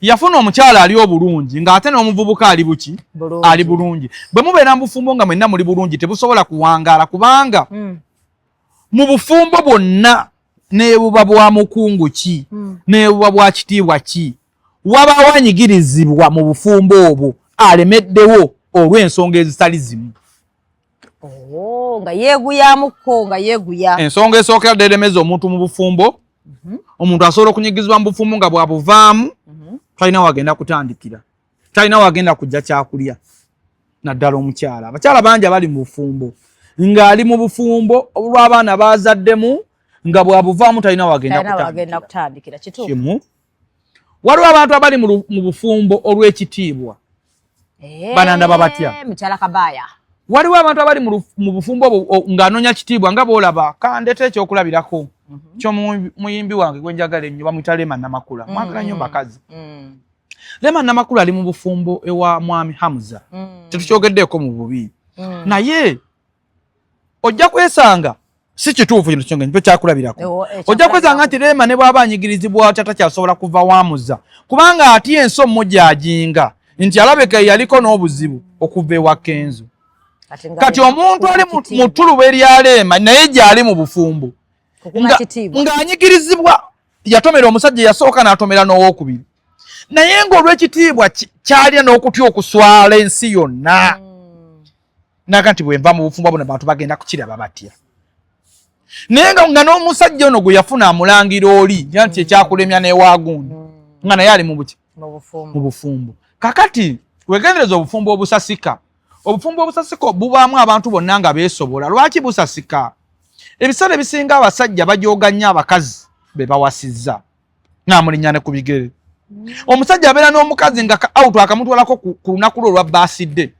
Yafuna omukyala ali obulungi ng'ate n'omuvubuka ali buki? Ali bulungi. Bwe mubeera mu bufumbo nga mwenna muli bulungi tebusobola kuwangaala kubanga mu bufumbo bwonna neebuba bwa mukungu ki neebuba bwa kitiibwa ki wabaawo anyigirizibwa mu bufumbo obwo alemeddewo olw'ensonga ezitali zimu. Nga yeeguyamukko nga yeeguya. Ensonga esookera ddala eremeza omuntu mu bufumbo. Omuntu asobola okunyigizibwa mu bufumbo nga bwabuvaamu talina wagenda kutandikira. Talina wagenda kujja kyakulya. Naddala omukyala. Abakyala bangi abali mu bufumbo. Ng'ali mu bufumbo olw'abaana baazaddemu nga bwabuvaamu talina wagenda kutandikira. Kituufu. Waliwo abantu abali mu bufumbo olw'ekitiibwa. Banandaba batya? Mukyala Kabaaya. Waliwo abantu abali mu bufumbo ng'anoonya kitiibwa nga bw'olaba kandeeta ekyokulabirako. Ky'omuyimbi wange gwe njagala ennyo bamuyita Lema Namakula. Mwagala nnyo bakazi. Lema Namakula ali mu bufumbo ewa Mwami Hamza. Tetukyogeddeeko mu bubi. Naye ojja kwesanga si kituufu kino kyonge nipyo kyakulabirako. Ojja kwesanga nti Lema ne bw'aba anyigirizibwa tatakyasobola kuva wamuza. Kubanga ati ensommo gy'ajinga nti alabeka yaliko n'obuzibu okuva ewa Kenzo. Kati omuntu ali mu ttuluba erya Lema naye gy'ali mu bufumbo ng'anyigirizibwa yatomera omusajja yasooka n'atomera n'owookubiri. Naye ng'olw'ekitiibwa kyalya n'okutya okuswala ensi yonna. Naga nti bwe nva mu bufumbo buno abantu bagenda kukiraba batya. Naye nga n'omusajja ono gwe yafuna amulangira oli nti ekyakulemya n'ewaagundi nga naye ali mu bufumbo. Kakati wegendereza obufumbo obusasika. Obufumbo obusasika bubaamu abantu bonna nga beesobola. Lwaki busasika? Ebiseera ebisinga abasajja bajooga nnyo abakazi be bawasizza n'amulinnya ne ku bigere. Omusajja abeera n'omukazi nga awutu akamutwalako ku lunaku lwe olwa baasidde.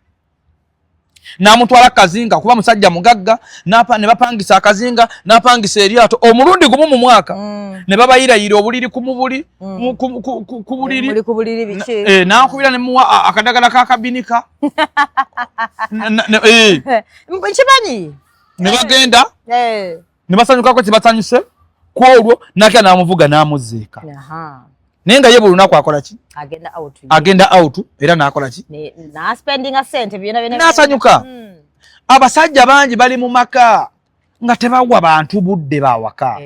N'amutwala akazinga kuba musajja mugagga ne bapangisa akazinga n'apangisa eryato omulundi gumu mu mwaka ne babayirayira obuliri ku buliri n'akubira ne muwa akadagala k'akabinika nkimanyi ne bagenda ne basanyukako kibasanyuse ku olwo n'akira n'amuvuga n'amuzeeka. Naye nga ye buli lunaku akola ki? Agenda out era n'akola ki? N'asanyuka. Abasajja bangi bali mu maka nga tebawa bantu budde bawaka.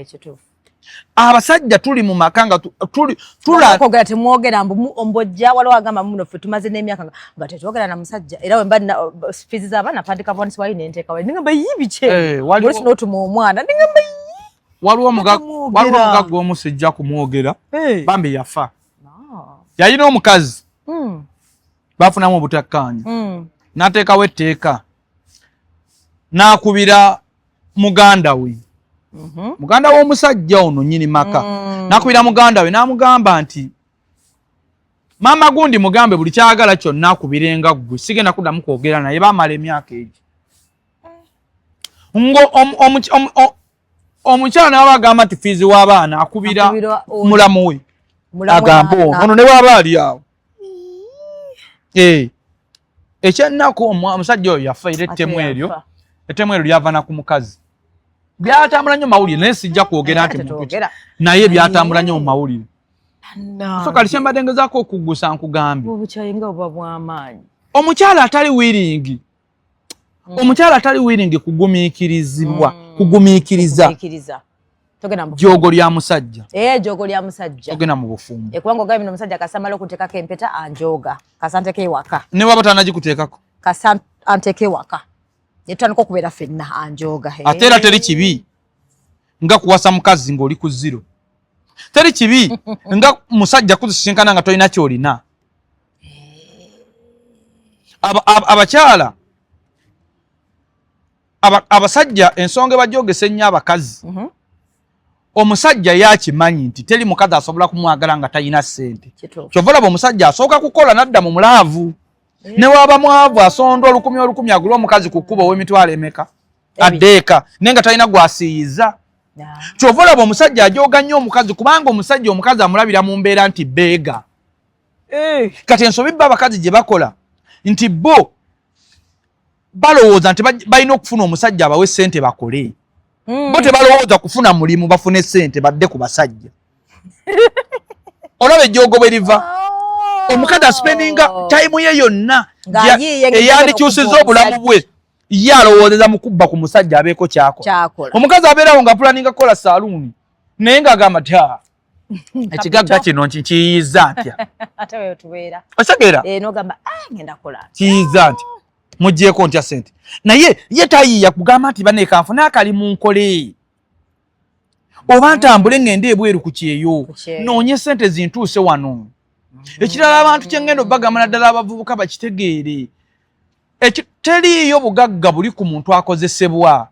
Abasajja tuli mu maka nga tulakogera temwogera ombojja waliwo agamba muno ffe tumaze n'emyaka nga tetwogera na musajja era wemba fizi z'abaana pandika bwansi wali nenteeka wali ningamba yibike wali n'otuma omwana ningamba waliwo omugagga omu sijja kumwogera bambi yafa. Yalina omukazi bafunamu obutakkaanya n'ateekawo etteeka n'akubira muganda we. Muganda w'omusajja ono nnyini maka n'akubira muganda we n'amugamba nti maama gundi mugambe buli kyagala kyonna akubirenga ggwe sigenda kuddamu kwogera naye baamala emyaka egi. Omukyala nawe agamba nti fiizi w'abaana akubira mulamu we agamba ono ne bw'aba ali awo. Ekyennaku omusajja oyo yafa era ettemu eryo lyava na ku mukazi. Byatambula nnyo mawulire naye sijja kwogera nti naye byatambula nnyo mu mawulire. So kali kye mbadde ngezaako okuggusa nkugambye omukyala atali wiringi omukyala atali wiringi kugumiikiriza togenda mu jogo lya musajja jogo lya musajja togenda mu bufumbo kubanga ogabi no musajja kasamala okuteekako empeta anjoga kasanteke ewaka ne waba tanagikuteekako anteke ewaka netandika okubeera ffenna anjoga ate era teri kibi nga kuwasa mukazi ng'oli ku zero teri kibi nga musajja kuzisinkana nga tolina kyolina abakyala abasajja ensonga bajogesa ennyo abakazi omusajja yakimanyi nti teri mukazi asobola kumwagala nga talina ssente kyovalaba omusajja asooka kukola nadda mu mulaavu ne waba mwavu asonda olukumi agula omukazi ku kkuba ow'emitwalo emeka addeeka naye nga talina gwasiiyiza kyovalaba omusajja ajoga nnyo omukazi kubanga omukazi amulabira mu mbeera nti beega kati ensobi bba abakazi gye bakola nti bo balowooza nti balina okufuna omusajja abawe ssente bakole bo tebalowooza kufuna mulimu bafune ssente badde ku basajja olaba ejjoogo bwe liva omukazi aspendinga tayimu ye yonna eyandikyusizza obulamu bwe ye alowoozeza mu kubba ku musajja abeeko kyakola omukazi abeerawo nga pulaninga kukola saaluuni naye ng'agamba ti ekigagga kino nkiyiyiza ntya otegeera kiyiyiza ntya muggyeko ntya ssente naye ye tayiiya kugamba nti bane kanfune akali mu nkole oba ntambule ngende ebweru ku kyeyo noonye ssente zintuuse wano ekirala abantu kyengenda obbagamba naddala abavubuka bakitegeere teriiyo bugagga buli ku muntu akozesebwa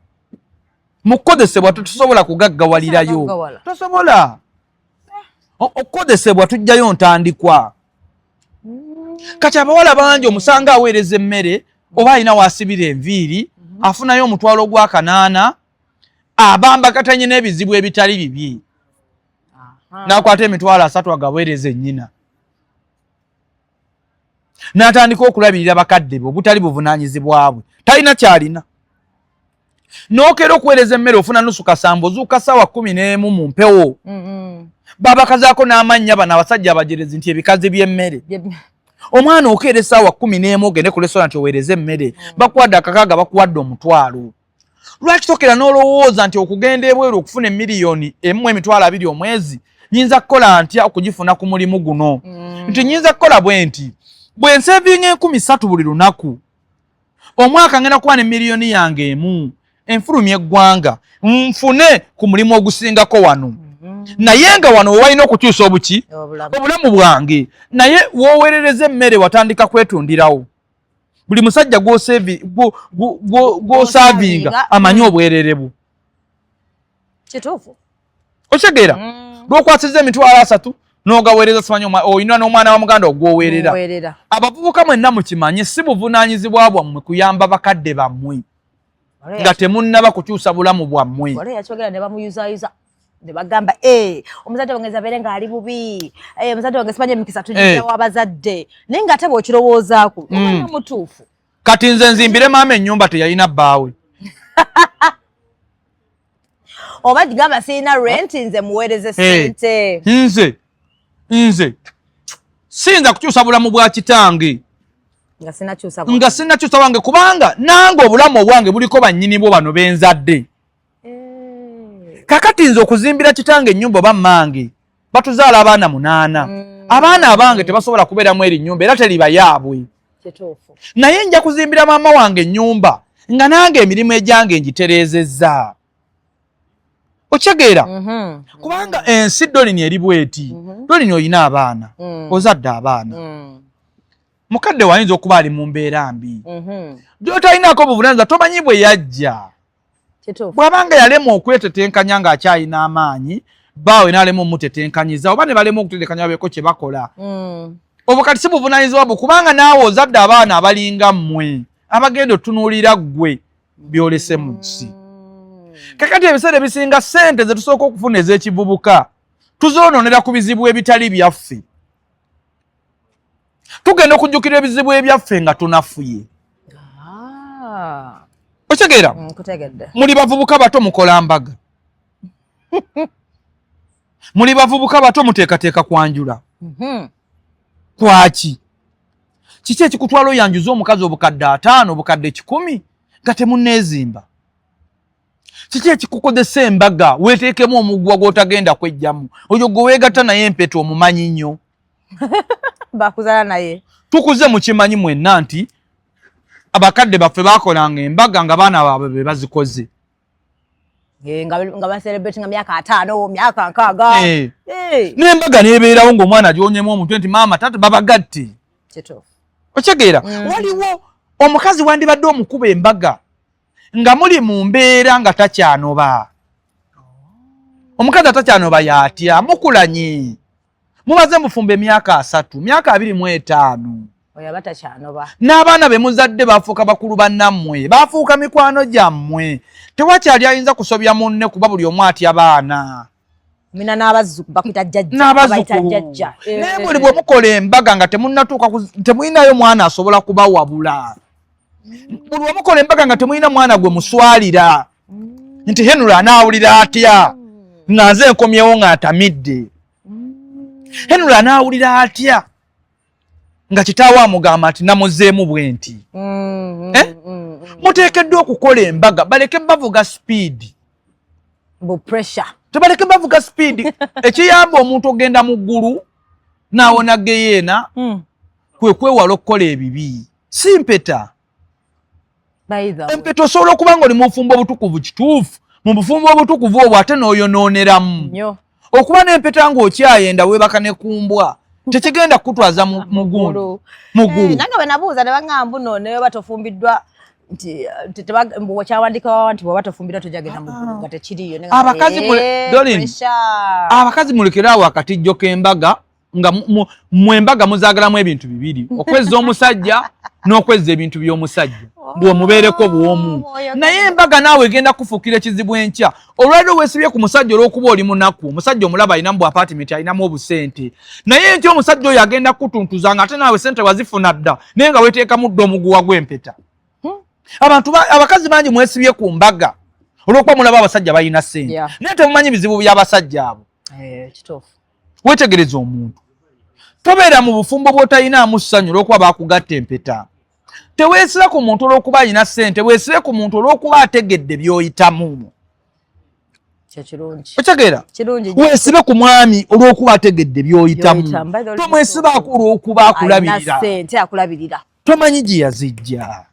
mu kukozesebwa tetusobola kugaggawalirayo tosobola okukozesebwa tujjayo ntandikwa kati abawala bangi omusanga aweereza emmere oba alina waasibira enviiri afunayo omutwalo gwa 8 abamba katanye n'ebizibu ebitali bibi n'akwata emitwalo 3 agaweereza ennyina n'atandika okulabirira bakadde be obutali buvunaanyizibwa bwe talina kyalina n'okera okuweereza emmere ofuna nusu kasambo zuuka ssaawa 11 mu mpewo babakazaako n'amannya bano abasajja abajerezi nti ebikazi by'emmere omwana okeera essaawa 11 ogende ku restaurant oweereze emmere bakuwadde akakaaga bakuwadde omutwalo lwaki tokera n'olowooza nti okugenda ebweru okufuna emiliyoni 1.2 omwezi nyinza kukola ntya okugifuna ku mulimu guno nti nyinza kukola bwe nti bwe nsevinga 3,000 buli lunaku omwaka ngenda kuba ne miliyoni yange emu enfulumya eggwanga nfune ku mulimu ogusingako wano naye nga wano walina okukyusa obuki obulamu bwange naye woweerereza emmere watandika kwetundirawo buli musajja gw'osaavinga amanyi obwerere bwo kituufu otegeera lw'okwasiza emitwalo 3 n'ogaweereza simanyi olina n'omwana wa muganda ogwoweerera abavubuka mwenna mukimanye si buvunaanyizibwa bwammwe kuyamba bakadde bammwe nga temunnaba kukyusa bulamu bwammwe yakyogera ne bamuyuzayuza ne bagamba omuzadde wange zabeere ng'ali bubi omuzadde wange simanye emikisa tugirawo abazadde naye ng'ate bw'okirowoozaako omwana mutuufu kati nze nzimbire maama ennyumba teyalina bbaawe oba gigamba sirina rent nze muweereze ssente nze siyinza kukyusa bulamu bwa kitange nga sinakyusa wange kubanga nange obulamu obwange buliko bannyini bwo bano benzadde kakati nze okuzimbira kitange ennyumba oba mmange batuzaala abaana 8 abaana abange tebasobola kubeeramu eri nnyumba era teriba yaabwe naye nja kuzimbira maama wange ennyumba nga nange emirimu egyange ngitereezezza okyegeera kubanga ensi dolini eri bweti dolini oyina abaana ozadde abaana mukadde wayinza okuba ali mu mbeera mbi gy'otalinako buvunaanyizibwa tomanyi bwe yajja bw'abanga yalemwa okwetetenkanya ng'akyalina amaanyi baawe n'alema omutetenkanyiza oba ne balema okutetenkanya babeeko kye bakola obwo kati si buvunaanyizibwa bwo kubanga naawe ozadde abaana abalinga mmwe abagenda otunuulira ggwe byolese mu nsi kakati ebiseera ebisinga ssente ze tusooka okufuna ez'ekivubuka tuzoononera ku bizibu ebitali byaffe tugenda okujjukira ebizibu ebyaffe nga tunafuye okitegeera muli bavubuka bato mukola mbaga muli bavubuka bato muteekateeka kwanjula kwaki kiki ekikutwala oyanjuza omukazi obukadde 5 obukadde 10 nga temunneezimba kiki ekikukodesa embaga weeteekemu omuguwa gw'otagenda kwejjamu oyo gwe weegatta naye empeta omumanyi nnyo bakuzala naye tukuze mu kimanyi mwenna nti abakadde baffe baakolanga embaga nga baana baabwe be bazikoze nga baselebratinga myaka 5 myaka 6 n'embaga neebeerawo ng'omwana gyonyemu omutwe nti maama tata babagatte okyegeera waliwo omukazi wandibadde omukuba embaga nga muli mu mbeera nga takyanoba omukazi atakyanoba yatya mukulanye mubaze mufumbe emyaka 3 myaka 25 oyo batakyanoba n'abaana be muzadde bafuuka bakulu bannammwe bafuuka mikwano gyammwe tewakyali ayinza kusobya munne kuba buli omu atya baana mina n'abazzukulu bakwita jjajja naye buli bwe mukola embaga nga temunnatuuka temulinayo mwana asobola kubawabula buli wamukola embaga nga temulina mwana gwe muswalira nti Henry anaawulira atya nga nze nkomyewo ng'atamidde Henry anaawulira atya nga kitaawe amugamba nti namuzeemu bwe nti muteekeddwa okukola embaga baleke bavuga speed tebaleke bavuga speed ekiyamba omuntu ogenda mu ggulu n'awona geyeena kwe kwewala okukola ebibi si mpeta empeta osobola okuba nga oli mu bufumbo obutukuvu kituufu mu bufumbo obutukuvu obwo ate n'oyonooneramu okuba n'empeta ng'okyayenda weebaka ne kumbwa tekigenda kukutwaza mu ggulu nange bwe nabuuza ne baŋŋamba buno naye batofumbiddwa nti bwekyawandikawo nti bw'oba tofumbiddwa tojagenda mu ggulu nga tekiriyo abakazi mulekeraawo akatijjo k'embaga nga mu embaga muzaagalamu ebintu bibiri okwezza omusajja n'okwezza ebintu by'omusajja bw'omubeereko bw'omu naye embaga naawe egenda kufuukira ekizibu enkya olwaliro weesibye ku musajja olw'okuba oli munaku omusajja omulaba alinamu bu apaatimenti alinamu obusente naye nti omusajja oyo agenda kutuntuza nga ate naawe sente wazifuna dda naye nga weeteekamu dda omuguwa gw'empeta abakazi bangi mwesibye ku mbaga olw'okuba mulaba abasajja balina sente naye temumanyi bizibu by'abasajja abo weetegereza omuntu tobeera mu bufumbo bw'otalinaamu ssanyu olw'okuba baakugatta empeta teweesibe ku muntu olw'okuba alina ssente weesibe ku muntu olw'okuba ategedde by'oyitamu okitegeera weesibe ku mwami olw'okuba ategedde by'oyitamu tomwesibaako olw'okuba akulabirira tomanyi gye yazijja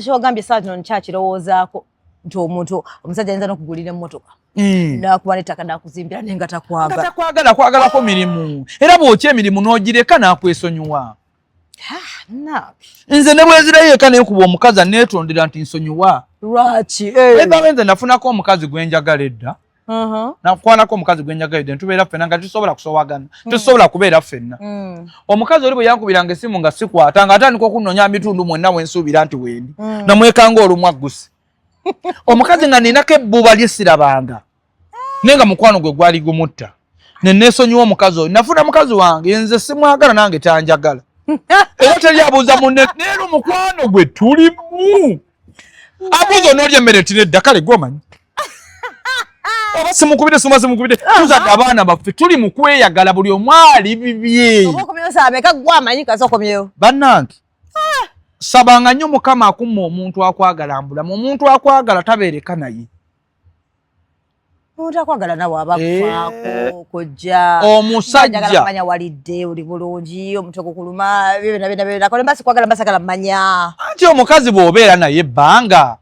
kyogambye saa kino nkyakirowoozaako nti omuntu omusajja ayinza n'okugulira emmotoka nakuba n'ettaka nakuzimbira naye nga takwagalako mirimu era bw'okya emirimu n'ogireka n'akwesonyiwa nze ne bwezirayo eka nekuba omukazi aneetondera nti nsonyiwa lwaki ebabe nze nafunako omukazi gwenjagala edda nakwanako omukazi gwenjagala edda ntubeera ffenna nga tusobola kusowagana tusobola kubeera ffenna omukazi oli bwe yankubiranga essimu nga sikwata nga atandika okunnoonya bitundu mwonna wensuubira nti wendi namwekanga olumwaggusi omukazi nga ninako ebbuba lyesirabanga naye nga mukwano gwe gwali gumutta neneesonyiwa omukazi oyo nafuna mukazi wange nze simwagala nange tanjagala era teri abuuza munne neero mukwano gwe tulimu abuuza onoolya emmere tinedda kale gwomanyi oba simukubire tuzadde abaana baffe tuli mu kweyagala buli omu ali bibye bannange sabanga nnyo mukama akumma omuntu akwagala mbulamu omuntu akwagala tabeereka naye omuntu akwagala nawe abakufaako kojja omusajja manya walidde oli bulungi omutwe gukuluma bibinabinakole mbasi kwagala mbasagala mmanya anti omukazi bw'obeera naye ebbanga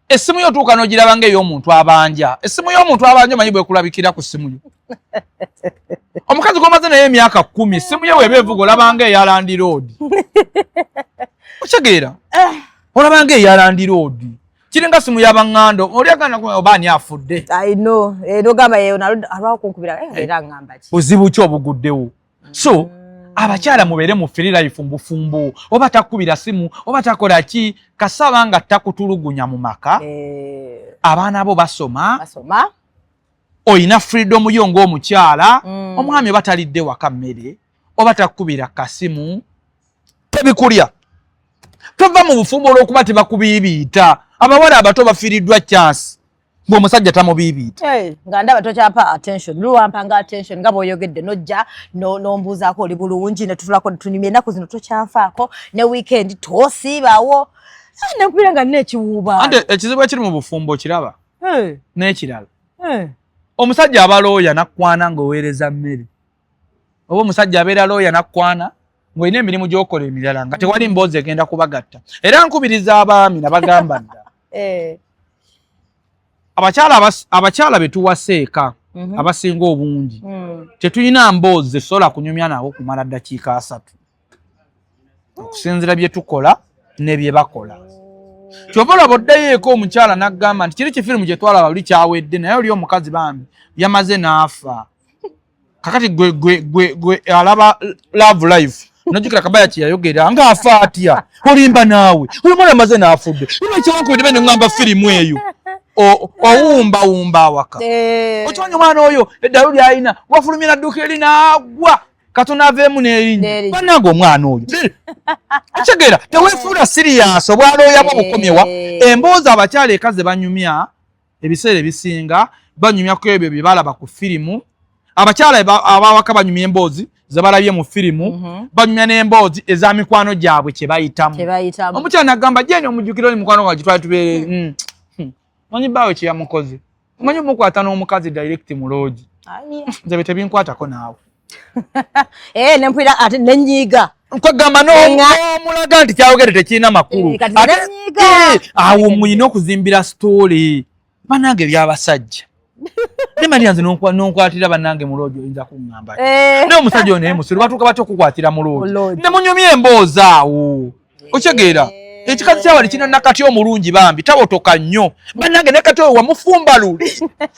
essimu yo otuuka n'ogiraba ng'ey'omuntu abanja essimu y'omuntu abanja omanyi bwekulabikira ku ssimu yo omukazi gw'omaze naye emyaka 10 essimu ye bw'eba evuga olaba ng'eya Land Road okitegeera olaba ng'eya Land Road kiringa simu y'abaŋŋando olyagana oba ani afudde nogamba yeyo alwawo kunkubira era ŋŋamba ki buzibu ki obuguddewo so abakyala mubeere mu free life mbufumbo oba takubira simu oba takola ki kasaba nga takutulugunya mu maka abaana bo basoma oyina freedom yo ng'omukyala omwami oba talidde waka mmere oba takubira kasimu tebikulya tova mu bufumbo olw'okuba tebakubiibiita abawala abato bafiiriddwa chance ng'omusajja tamubiibiita nga ndaba tokyapa attention luwampanga attention nga bw'oyogedde nojja nombuuzaako oli bulungi netutulako tunyumya ennaku zino tokyanfaako ne weekend toosiibawo nekubira nga nina ekiwuuba ante ekizibu ekiri mu bufumbo kiraba n'ekirala omusajja aba looya nakwana ng'oweereza mmere oba omusajja abeera looya nakwana ng'olina emirimu gy'okola emirala nga tewali mboozi egenda kubagatta era nkubiriza abaami nabagamba dda abakyala be tuwaseeka abasinga obungi tetulina mboozi zetusobola kunyumya nabo kumala ddakiika 3 okusinziira bye tukola ne bye bakola kyova olaba oddayo omukyala n'agamba nti kiri kifirimu kye twalaba buli kyawedde naye oli omukazi bambi yamaze n'afa kakati gwe alaba love life nojjukira kabaya kye yayogera ng'afa atya olimba naawe olimala yamaze n'afudde lwekyawankubidde be ne ŋŋamba firimu eyo owumbawumba awaka okimanyi omwana oyo eddalu lyalina wafulumye nadduuka eri n'agwa katonda aveemu n'erinnya bannange omwana oyo ekitegeera teweefuula siriyasi obwalooya bwo bukomyewa emboozi abakyala eka ze banyumya ebiseera ebisinga banyumya ku ebyo bye balaba ku firimu abakyala abawaka banyumya emboozi ze balabye mu firimu banyumya n'emboozi eza mikwano gyabwe kye bayitamu omukyala n'agamba jeeni omujjukira oli mukwano gwa gitwali tubeere manyi bbaawe kye yamukoze manyi mukwata n'omukazi direct mu loogi nze be tebinkwatako naawe nempulira ate nenyiiga nkagamba n'omulaga nti kyayogere tekirina makulu awo muyina okuzimbira sitoole bannange byabasajja nemanya nze n'onkwatira bannange mu loogi oyinza kuŋŋamba naye omusajja oyo naye musiru batuuka batya okukwatira mu loogi ne munyumya emboozi awo okitegeera ekikazi kyawali kino nakati omulungi bambi tabotoka nnyo bannange nakati oyo wamufumba luli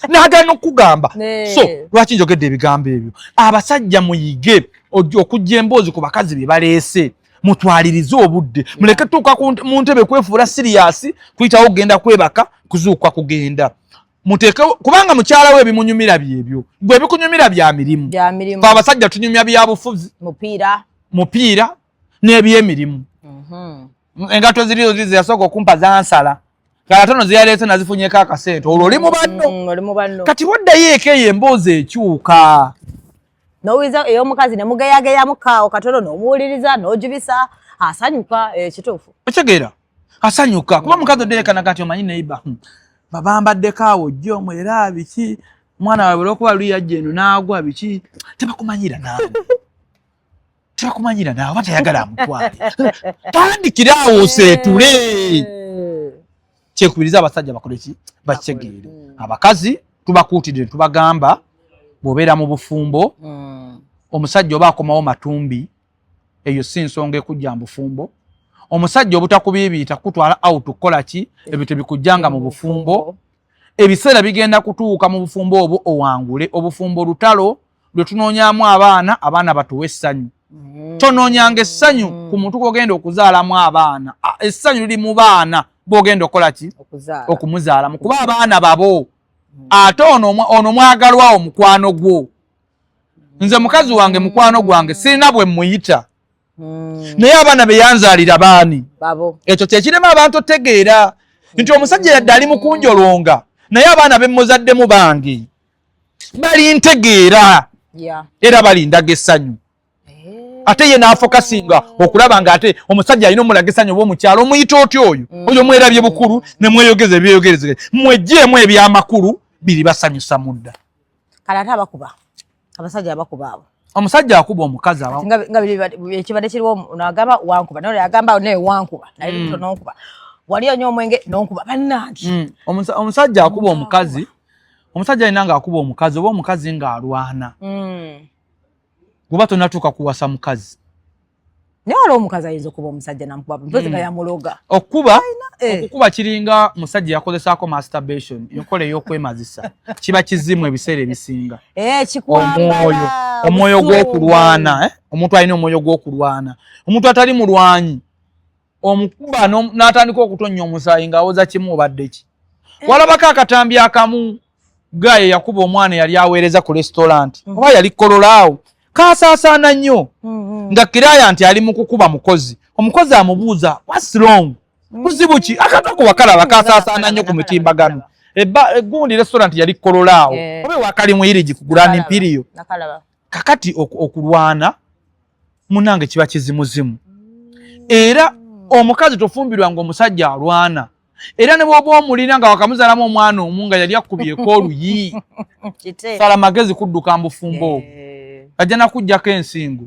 n'agaana okugamba so lwaki njogedde ebigambo ebyo abasajja muyige okujja emboozi ku bakazi be baleese mutwalirize obudde muleke tuuka mu ntebe kwefuula siriyasi kuyitawo kugenda kwebaka kuzuukwa kugenda muteeke kubanga mukyala we ebimunyumira byebyo gwe bikunyumira bya mirimu fe abasajja tunyumya byabufuzi mupiira n'ebyemirimu engato ziriyo zize yasooka okumpa zansala kala tono ziyaleese nazifunyeko akasente olwo oli mu banno kati waddayo eka eyo emboozi ekyuka nowiza ey'omukazi ne mugeyageyamu kaawo katono n'omuwuliriza n'ojubisa asanyuka kituufu okitegeera asanyuka kuba mukazi odderekana kati omanyi neiba babambaddeko awo jjo mwera biki omwana wawe olwokuba luli yajja eno n'agwa biki tebakumanyira naawe oba tayagala amutwale tandikira awo oseetule kyekubiriza abasajja bakole ki bakitegeere abakazi tubakuutidde tubagamba bw'obeera mu bufumbo omusajja oba akomawo matumbi eyo si nsonga ekujja mu bufumbo omusajja obutakubiibiita kutwala out kukola ki ebyo tebikujjanga mu bufumbo ebiseera bigenda kutuuka mu bufumbo obwo owangule obufumbo lutalo lwe tunoonyamu abaana batuwe essanyu tonoonyanga essanyu ku muntu gw'ogenda okuzaalamu abaana essanyu liri mu baana bw'ogenda okukola ki okumuzaalamu kuba abaana babo ate ono mwagalwawo mukwano gwo nze mukazi wange mukwano gwange sirina bwe muyita naye abaana be yanzaalira baani ekyo kyekirema abantu otegeera nti omusajja yadde ali mukunjolonga naye abaana be muzaddemu bange balintegeera era balindaga essanyu ate ye n'afokasinga okulaba nga ate omusajja alina omulaga essanyu oba omukyalo omuyita otyo oyo mwerabye bukulu ne mweyogeza ebyeyogerezege mweggyemu ebyamakulu biri basanyusa mudda kale ate abasajja abakuba abo omusajja akuba omukazi ekibadde kiriwo nagamba wankuba naye yagamba naye wankuba naye luto nonkuba wali onyo omwenge nonkuba bannange omusajja akuba omukazi omusajja alina ng'akuba omukazi oba omukazi ng'alwana guba tonatuuka kuwasa mukazi naye waliwo omukazi ayinza okuba omusajja namukuba mpozi nga yamuloga okukuba kiringa musajja yakozesaako masturbation enkola ey'okwemazisa kiba kizimu ebiseera ebisinga omwoyo gw'okulwana omuntu alina omwoyo gw'okulwana omuntu atali mulwanyi omukuba n'atandika okutonnya omusaayi ng'awoza kimu obadde ki walabako akatambi akamu gaye yakuba omwana yali aweereza ku restaurant oba yali kololaawo kaasaasaana nnyo nga kiraya nti ali mu kukuba mukozi omukozi amubuuza what's wrong kuzibu ki akatoko wakalaba kaasaasaana nnyo ku mitimbagano egundi restaurant yali kololaawo oba wakali muyirigi ku Grand Imperial kakati okulwana munange kiba kizimuzimu era omukazi tofumbirwa ng'omusajja alwana era ne bwoba omulina nga wakamuzalamu omwana omu nga yali akubyeko oluyi sala magezi kudduka mbufumbo ajja nakuggyako ensingo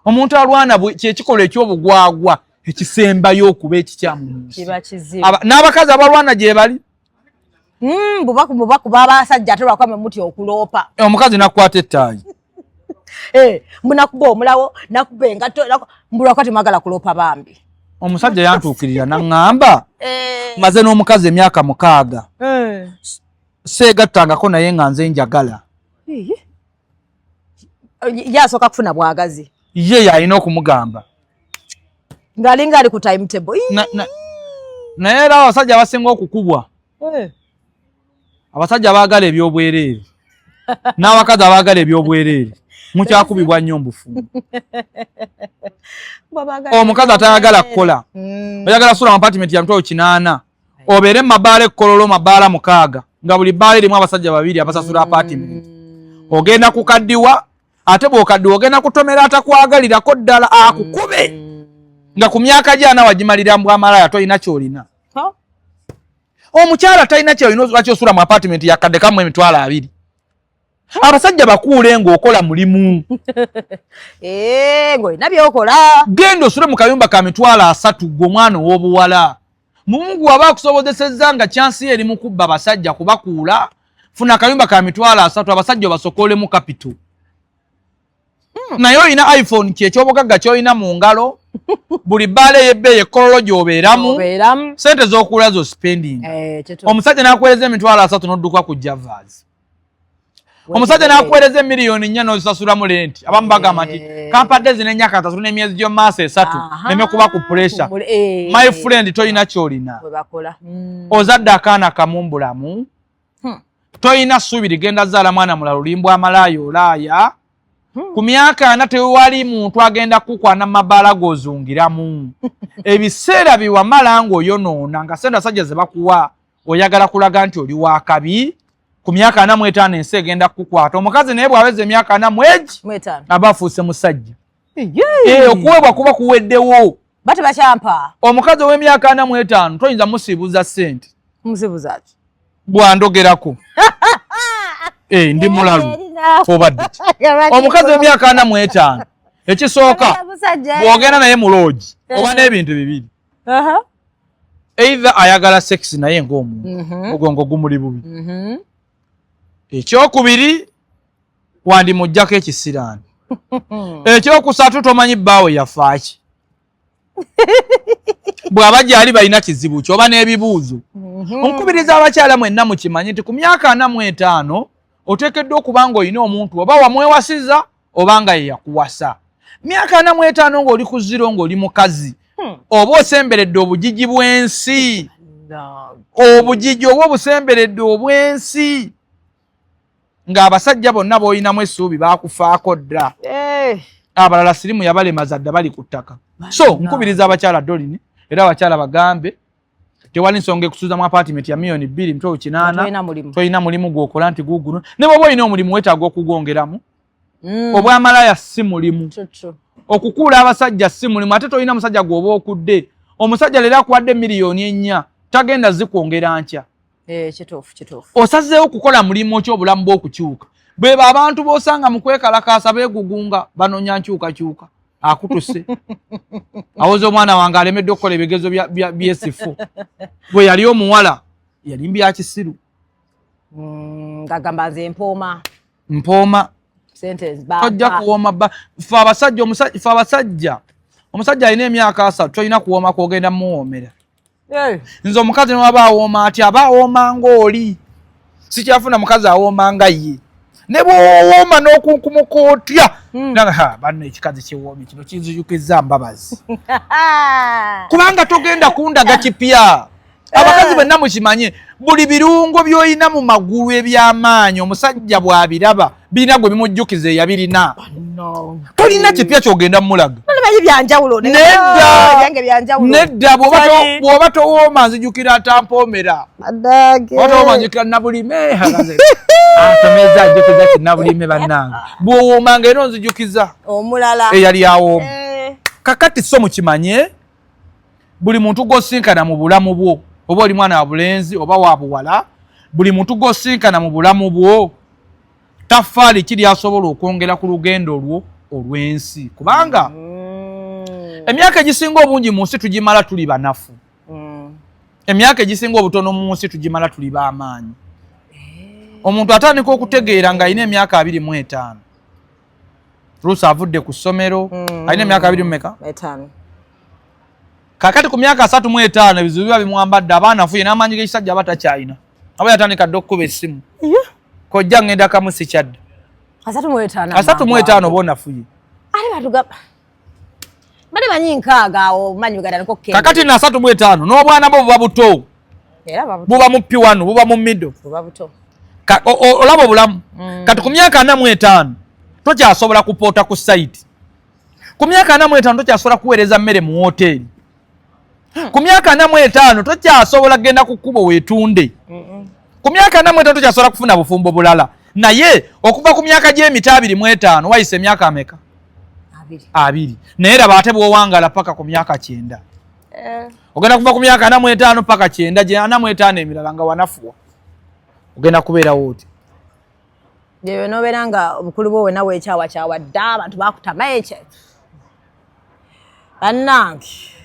omuntu alwana kyekikolwa ekyobugwagwa ekisembayo okuba ekikyamu n'abakazi abalwana gye bali bubaku babasajja ate lwakwame muti okuloopa omukazi nakukwata ettaayi munakuba omulawo nakuba engato mbulwakwati mwagala kuloopa bambi omusajja yantuukirira naŋŋamba maze n'omukazi emyaka 6 seegattangako naye nga nze njagala yasooka kufuna bwagazi ye yalina okumugamba ng'alinga ali ku timetable naye era abasajja abasinga okukubwa abasajja baagala ebyobwereere n'abakazi abaagala ebyobwereere mukyakubibwa nnyo mbufu omukazi atayagala kukola oyagala sula mu apartment ya mtwalo 8 obeere mu mabaala ekkololo mabaala 6 nga buli bbaala erimu abasajja 2 abasasula apartment ogenda kukaddiwa ate bw'okaddiwa ogenda kutomera atakwagalirako ddala akukube nga ku myaka gyana wagimalira mbwa amalaya toyina kyolina omukyala talina kyolina lwaki osula mu apartment yakadde kamu emitwalo 2 abasajja bakuule ng'okola mulimu ng'olina byokola genda osule mu kayumba ka mitwalo 3 gwe omwana ow'obuwala Mungu waba akusobozesezza nga chansi eri mu kubba abasajja kubakuula funa akayumba ka mitwalo 3 abasajja basokolemu capital naye olina iPhone kyekyobugagga kyolina mu ngalo buli bbaala ey'ebbeeyi ekkololo gy'obeeramu sente z'okuula zo spending omusajja n'akuweereza emitwalo 3 n'odduka ku Javas omusajja n'akuweereza miliyoni 4 n'ozisasulamu lenti abamu bagamba nti kampadde zino ennyaka 3 n'emyezi gy'omu maaso 3 neme kuba ku pressure my friend toyina kyolina ozadde akaana kamumbulamu toyina ssuubi ligenda zaala mwana mulala olimbwa amalaya olaaya ku myaka 4 tewali muntu agenda kukwana mabaala gozungiramu ebiseera biwamala ng'oyonoona nga sente asajja ze bakuwa oyagala kulaga nti oli wa kabi ku myaka 45 ensi egenda kukwata omukazi naye bw'aweza emyaka 4 aba afuuse musajja okuweebwa kuba kuweddewo bate bakyampa omukazi ow'emyaka 45 toyinza musiibuza ssente bwandogerako ndi mulalu obadde omukazi w'emyaka 45 ekisooka bw'ogenda naye mu loogi oba n'ebintu bibiri either ayagala sex naye ng'omuntu ogongo gumuli bubi ekyokubiri wandimuggyako ekisiraani ekyokusatu tomanyi bbaawe yafaaki bw'aba gyali balina kizibu ki oba n'ebibuuzo onkubiriza abakyala mwenna mukimanyi nti ku myaka 45 oteekeddwa okuba ng'olina omuntu oba wamwewasiza oba nga ye yakuwasa myaka 45 ng'oli ku ziro ng'oli mukazi oba osemberedde obugigi bw'ensi obugigi oba obusemberedde obw'ensi ng'abasajja bonna b'olinamu essuubi baakufaako dda abalala sirimu yabalemaza dda bali ku ttaka so nkubiriza abakyala dolini era abakyala bagambe tewali nsonga ekusuuza mu apartment ya miliyoni 2 mtwalo 8 toyina mulimu gw'okola nti guguno ne bw'oba olina omulimu weetaaga okugwongeramu obwamalaya si mulimu okukuula abasajja si mulimu ate toyina musajja gw'oba okudde omusajja leero akuwadde miliyoni 4 tagenda zikwongera nkya osazeewo okukola mulimu ki obulamu bw'okukyuka bweba abantu b'osanga mu kwekalakaasa beegugunga banoonya nkyukakyuka akutuse awoza omwana wange alemedde okukola ebigezo byesifu bwe yali omuwala yali mbya kisiru ngagamba nze mpooma tojja kuwooma fe abasajja omusajja alina emyaka 3 tolina kuwooma kwogenda muwoomera nze omukazi niwaba awooma ati aba awooma ng'oli sikyafuna mukazi awooma nga ye ne bw'owooma n'okunkumuka otya banno ekikazi kiwoomye kino kinzijukizza mbabazi kubanga togenda kundaga kipya abakazi bwenna mukimanye buli birungo by'olina mu magulu eby'amaanyi omusajja bw'abiraba birina gwe bimujjukiza eyabirina tolina kipya kyogenda mulaga nedda bw'oba towooma nzijukira tampoomera oba nzijukira nabulime atomeza njukiza kinabulime bannange bw'owoomanga era onzijukiza eyali awooma kakati so mukimanye buli muntu gw'osinkana mu bulamu bwo oba oli mwana wa bulenzi oba wa buwala buli muntu gosinkana mu bulamu bwo taffaali kiri asobola okwongera ku lugendo olwo olw'ensi kubanga emyaka egisinga obungi mu nsi tugimala tuli banafu emyaka egisinga obutono mu nsi tugimala tuli b'amaanyi omuntu atandika okutegeera ng'alina emyaka 25 Rusa avudde ku ssomero alina emyaka 25 kakati ku myaka 35 ebizibu biba bimwambadde abaana afuye n'amaanyi g'ekisajja aba takyalina aba yatandika dde okukuba essimu kojja ngenda kamu sikyadde 35 bona afuye ali batugamba bali manyi nkaaga awo manyi uganda niko kende kakati na 35 n'obwana bwo buba buto era babuto buba mu P1 buba mu middle buba buto olaba obulamu kati ku myaka 45 tokyasobola kupoota ku site ku myaka 45 tokyasobola kuweereza mmere mu hoteli ku myaka 45 tokyasobola genda ku kkubo weetunde ku myaka 45 tokyasobola kufuna bufumbo bulala naye okuva ku myaka gy'emita 25 wayise emyaka ameka 2 naye raba ate bw'owangala paka ku myaka 9 ogenda kuva ku myaka 45 paka 9 gye 45 emirala nga wanafuwa ogenda kubeerawo oti yewe nobeera nga obukulu bwo wena weekyawa dda abantu bakutama ekyo bannange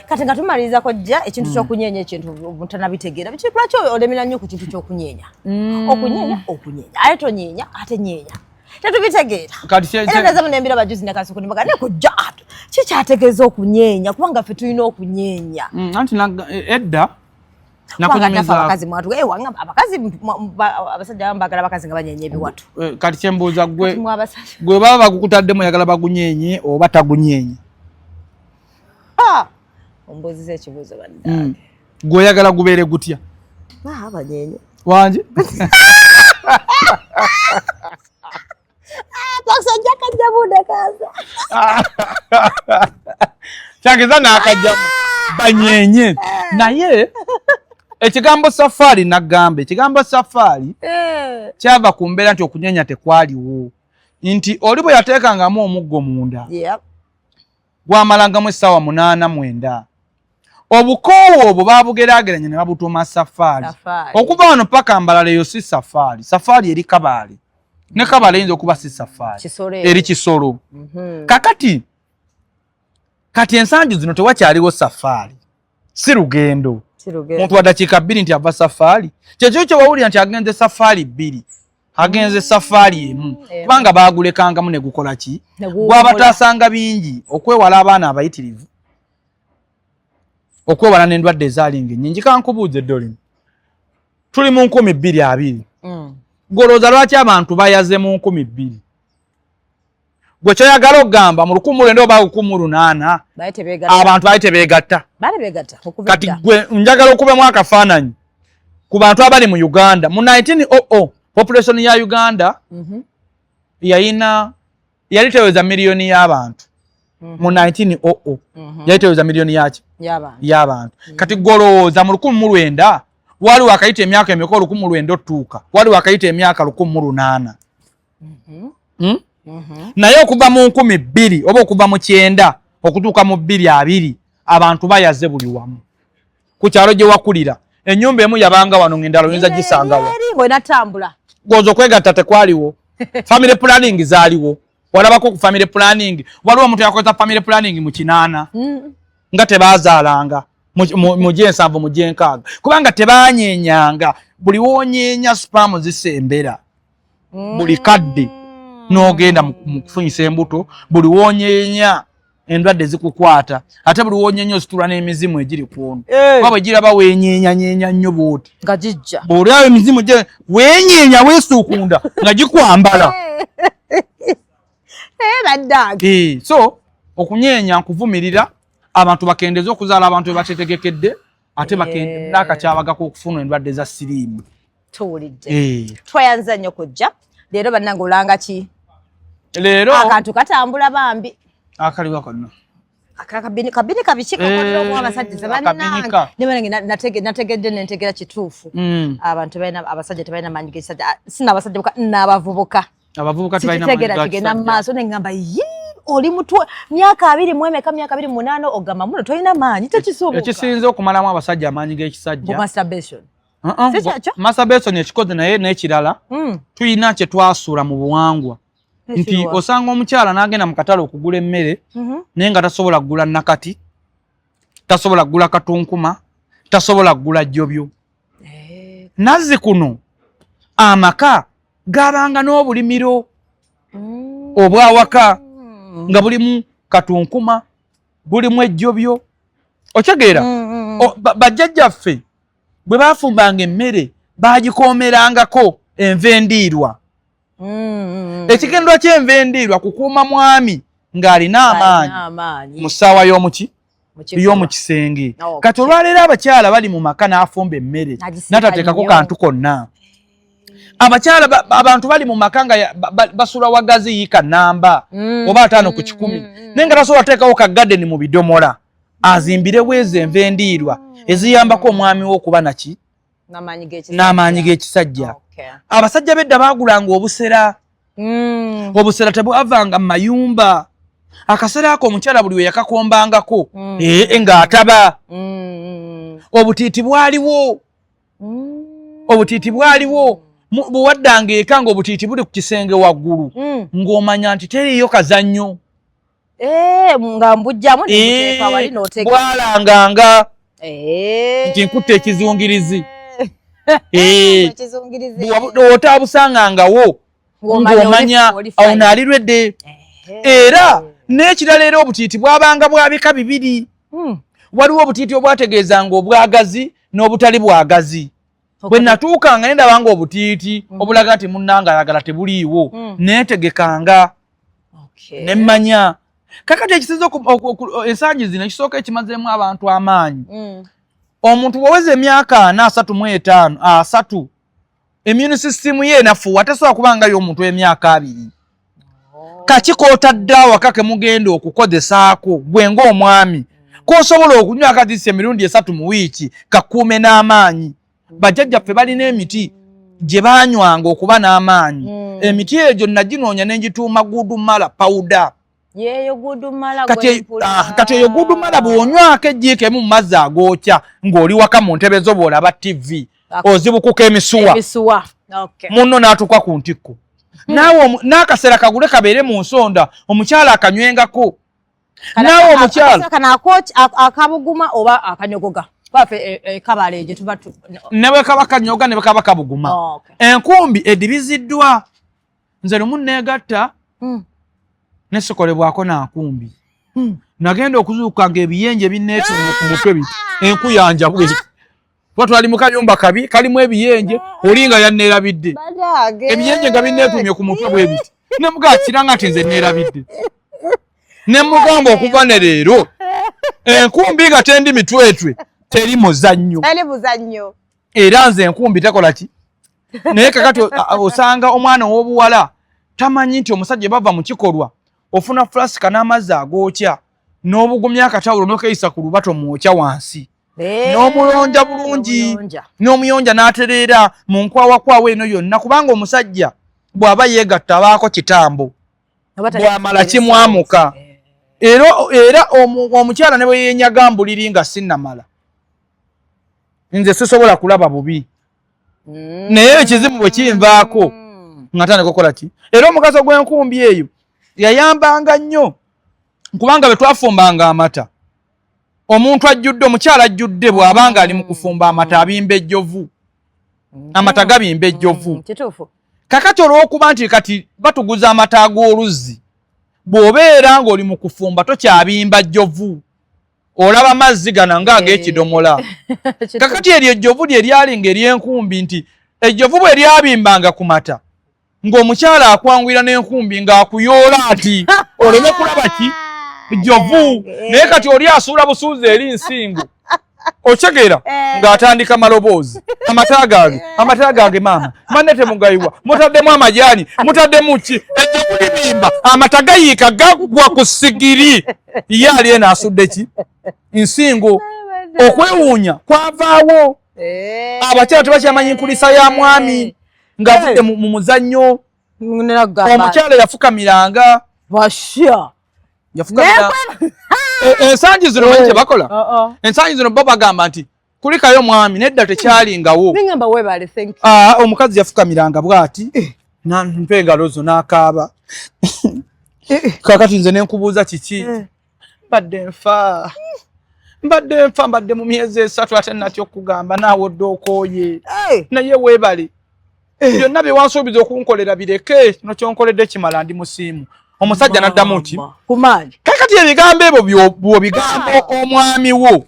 kati nga tumaliriza kojja ekintu ky'okunyeenya ekintu mutanabitegeera lwaki olemera nnyo ku kintu ky'okunyeenya okunyeenya ate tonyeenya ate nyeenya tetubitegeera era naza munembira bajuzi nekasukuni magane kojja kikyategeeza okunyeenya kubanga ffe tulina okunyeenya anti edda abakazi mwatu ewanga abakazi abasajja bambagala abakazi nga banyeenya ebiwatu kati kyembuuza gwe baba bagukutaddemu oyagala bagunyenye oba tagunyenye ombuuziza ekibuuzo baddange gwe oyagala gubeere gutya banyenye wanje kasajja kajjabude kaza kyageza n'akajjamu banyenye naye ekigambo safari nagamba ekigambo safari kyava ku mbeera nti okunyenya tekwaliwo nti oli bwe yateekangamu omuggo munda gwamalangamu essaawa 8-9 obukoowo obwo baabugeraageranya ne babutuuma safari okuva wano paka Mbalala eyo si safari safari eri Kabaale ne Kabaale eyinza okuba si safari eri Kisolo kakati kati ensangi zino tewakyaliwo safari si lugendo muntu wa dakiika 2 nti ava safari kyekyo kyo wawulira nti agenze safari 2 agenze safari emu kubanga baagulekangamu ne gukola ki gwabataasanga bingi okwewala abaana abayitirivu okwewala n'endwadde ezaalinga ennyingi kankubuuze Dolin tuli mu 2020 golooza lwaki abantu bayaze mu 2020 gwe kyoyagala okugamba mu 1900 oba 1800 abantu baali tebeegatta kati gwe njagala okubemu akafaananyi ku bantu abali mu Uganda mu 1900 population ya Uganda yali teweza miliyoni y'abantu mu 1900 yali teweza miliyoni y'abantu kati golowooza mu 1900 wali wakayita emyaka emeka 1900 otuuka wali wakayita emyaka 1800 naye okuva mu 2000 oba okuva mu 9 okutuuka mu 2020 abantu bayaze buli wamu ku kyalo gye wakulira ennyumba emu yabanga wano ng'endala oyinza gisangawo goza okwegatta tekwaliwo family planning zaaliwo walabako ku family planning waliwo omuntu yakozesa family planning mu 8 nga tebaazaalanga mu gyensanvu mu gyenkaaga kubanga tebanyenyanga buli wonyeenya spam zisembera buli kadde n'ogenda mu kufunyisa embuto buli wonyeenya endwadde zikukwata ate buli wonyeenya ositula n'emizimu egiri kwonu wabwe giraba wenyeenya nnyo bwoti nga gijja bw'olyawo emizimu gye wenyeenya weesuukunda nga gikwambala baddange so okunyeenya nkuvumirira abantu bakendeze okuzaala abantu be batetegekedde ate bakende n'akakyabagako okufuna endwadde za siriimu tuwulidde twayanza nnyo kujja leero bannange olanga ki leero akantu katambula bambi akaliwa konna kabini kabiki kakwatiramu abasajja bannange nategedde nentegera kituufu abantu balina abasajja tebalina maanyi g'ekisajja sina abasajja boka n'abavubuka tebalina tegeera kigenda mu maaso ne ngamba oli mutwe myaka 28 ogamba muno tolina maanyi tekisoboka ekisinze okumalamu abasajja amaanyi g'ekisajja masturbation masturbation ekikoze naye n'ekirala tuyina kye twasuula mu buwangwa nti osanga omukyala n'agenda mu katale okugula emmere naye nga tasobola kugula nakati tasobola kugula katunkuma tasobola kugula jjobyo nazzi kuno amaka gabanga n'obulimiro obwawaka nga bulimu katunkuma bulimu ejjobyo okyegeera bajjajjaffe bwe bafumbanga emmere bagikoomerangako envendiirwa ekigendwa ky'envendiirwa kukuuma mwami ng'alina amaanyi mu ssaawa y'omu kisenge kati olwaleero abakyala bali mu maka n'afumba emmere n'atateekako kantu konna abakyala abantu bali mu maka nga basula wagazi yiika namba oba 5 ku 10 naye nga tasobola teekawo ka gadeni mu bidomola azimbirewo ezo envendiirwa eziyambako omwami we okuba naki n'amaanyi g'ekisajja abasajja bedda baagulanga obusera obusera tebwavanga mu mayumba akaseera ako omukyala buli we yakakombangako ng'ataba obutiiti bwaliwo bwewaddanga eka ng'obutiiti buli ku kisenge waggulu ng'omanya nti teriyo kazannyo nga mbujjamu n'obuteeka wali n'oteeka bwalanganga nti nkutte ekizungirizi otaabusangangawo ng'omanya awo naalirwedde era n'ekirala era obutiiti bwabanga bwa bika 2 waliwo obutiiti obwategeezanga obwagazi n'obutali bwagazi bwe natuukanga ne ndabanga obutiiti obulaga nti munnanga ayagala tebuliiwo neetegekanga ne mmanya kakati ekisinza ensangi zino ekisooka ekimazeemu abantu amaanyi omuntu bw'oweza emyaka 35 immune system ye nafuwa tasobola kubangayo omuntu w'emyaka 2 kakikootadde awaka ke mugenda okukozesaako gwe ng'omwami k'osobola okunywa akadisi emirundi 3 mu wiiki kakuume n'amaanyi bajjajjaffe balina emiti gye baanywanga okuba n'amaanyi emiti egyo naginoonya ne ngituuma gudumala powder kati eyo gudumala bw'onywako ejjiiko emu mu mazzi agookya ng'oli waka mu ntebe zo bw'olaba TV ozibukuka emisuwa munno n'atukwa ku ntikko naawe n'akaseera kagule kabeere mu nsonda omukyala akanywengako naawe omukyala akabuguma oba akanyogoga bafe kabale gye tuba ne bwe kaba kanyoga ne bwe kaba kabuguma enkumbi edibiziddwa nze lumu neegatta nesikolebwako na nkumbi nagenda okuzuuka ng'ebiyenje binneetumye ku mutwe biti enkuyanja bwezi twali mu kayumba kabi kalimu ebiyenje olinga yanneerabidde ebiyenje nga binneetumye ku mutwe bwe biti ne mugakiranga nti nze neerabidde ne mugamba okuva ne leero enkumbi nga tendi mitwetwe teri muzannyo era nze enkumbi tekola ki naye kakati osanga omwana w'obuwala tamanyi nti omusajja bava mu kikolwa ofuna flasika n'amazzi agookya n'obugumya akatawulo n'okeyisa ku lubato mwokya wansi n'omulonja bulungi n'omuyonja n'atereera mu nkwawakwawa eno yonna kubanga omusajja bw'aba yeegatta abaako kitambo bw'amala kimwamuka era omukyala ne bwe yeenyaga mbuliri nga sinnamala nze sisobola kulaba bubi naye ekizibu bwe kinvaako nga tandika okukola ki era omugaso gw'enkumbi eyo yayambanga nnyo kubanga bwe twafumbanga amata omuntu ajjudde omukyala ajjudde bw'abanga ali mu kufumba amata abimba ejjovu amata gabimba ejjovu kakati olw'okuba nti kati batuguza amata ag'oluzzi bw'obeera ng'oli mu kufumba tokyabimba jjovu olaba mazzi gana ng'ag'ekidomola kakati eryo ejjovu lye lyalinga ery'enkumbi nti ejjovu bwe lyabimbanga ku mata ng'omukyala akwangwira n'enkumbi ng'akuyoola ati oleme kulaba ki jjovu naye kati oli asuula busuuzi eri nsingo okyegeera ng'atandika maloboozi amata gange maama manne temugayiwa mutaddemu amajaani mutaddemu ki ejjovu libimba amata gayiika gagwa ku sigiri ye ali eno asudde ki nsingo okwewuunya kwavaawo abakyala tebakyamanyi nkulisa ya mwami ng'avudde mu muzannyo omukyala yafukamiranga yafukamira ensangi zino manyi kye bakola ensangi zino bo bagamba nti kulikayo mwami nedda tekyalingawo ningamba webale thank you omukazi yafukamiranga bwati nampa engalo zo n'akaaba kakati nze nenkubuuza kiki mbadde mu myezi 3 ate natyo okugamba naawe odde okooye naye weebale byonna bye wansuubiza okunkolera bireke kino kyonkoledde kimala ndi musiimu omusajja n'addamu nti kakati ebigambo ebyo bw'obigambo omwami wo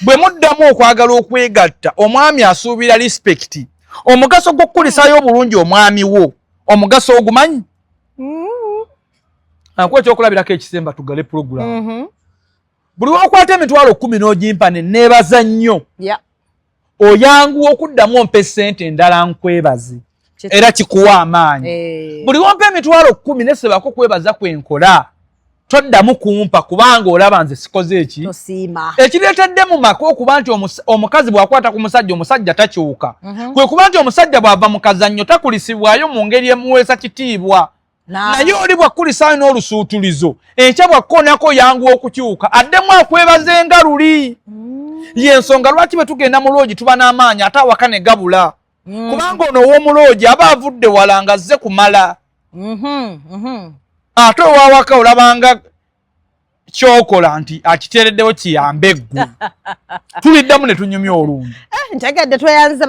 bwe muddamu okwagala okwegatta omwami asuubira respect omugaso gw'okukulisayo obulungi omwami wo omugaso ogumanyi akuwa ekyokulabirako ekisemba tugale puroguramu buli wakwata emitwalo 10 n'ogimpa ne neebaza nnyo oyanguwa okuddamu ompe ssente endala nkwebaze era kikuwa amaanyi buli wompa emitwalo 10 nesebako kwebaza kwenkola toddamu kumpa kubanga olaba nze sikoze eki ekireetedde mu maka okuba nti omukazi bw'akwata ku musajja omusajja takyuka kwe kuba nti omusajja bw'ava mu kazannyo takulisibwayo mu ngeri emuweesa kitiibwa naye oli bwakkulisaayo n'olusuutulizo enkya bwakkoonako yanguwa okukyuka addemu akwebaze nga luli y'ensonga lwaki bwe tugenda mu loogi tuba n'amaanyi ate awaka ne gabula kubanga ono ow'omuloogi aba avudde wala nga azze kumala ate owawaka olabanga kyokola nti akiteereddewo kiyambe eggwe tuliddamu ne tunyumya olungi ntegedde tweyanze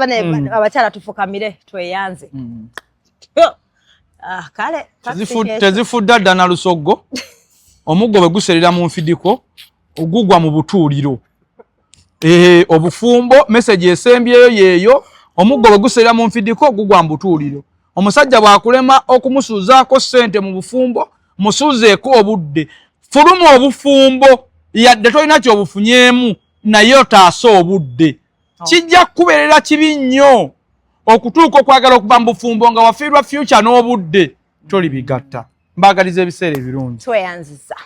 abakyala tufukamire tweyanze kale tezifudda dda na lusoggo omuggo bwe guserera mu nfidiko ogugwa mu butuuliro obufumbo message esembyeyo yeeyo omuggo bwe guserera mu nfidiko ogugwa mu butuuliro omusajja bw'akulema okumusuuzaako ssente mu bufumbo musuuzeeko obudde fuluma obufumbo yadde tolina kyobufunyeemu naye otaase obudde kijja kukubeerera kibi nnyo okutuuka okwagala okuba mu bufumbo nga wafiirwa future n'obudde toli bigatta mbaagaliza ebiseera ebirungi tweyanziza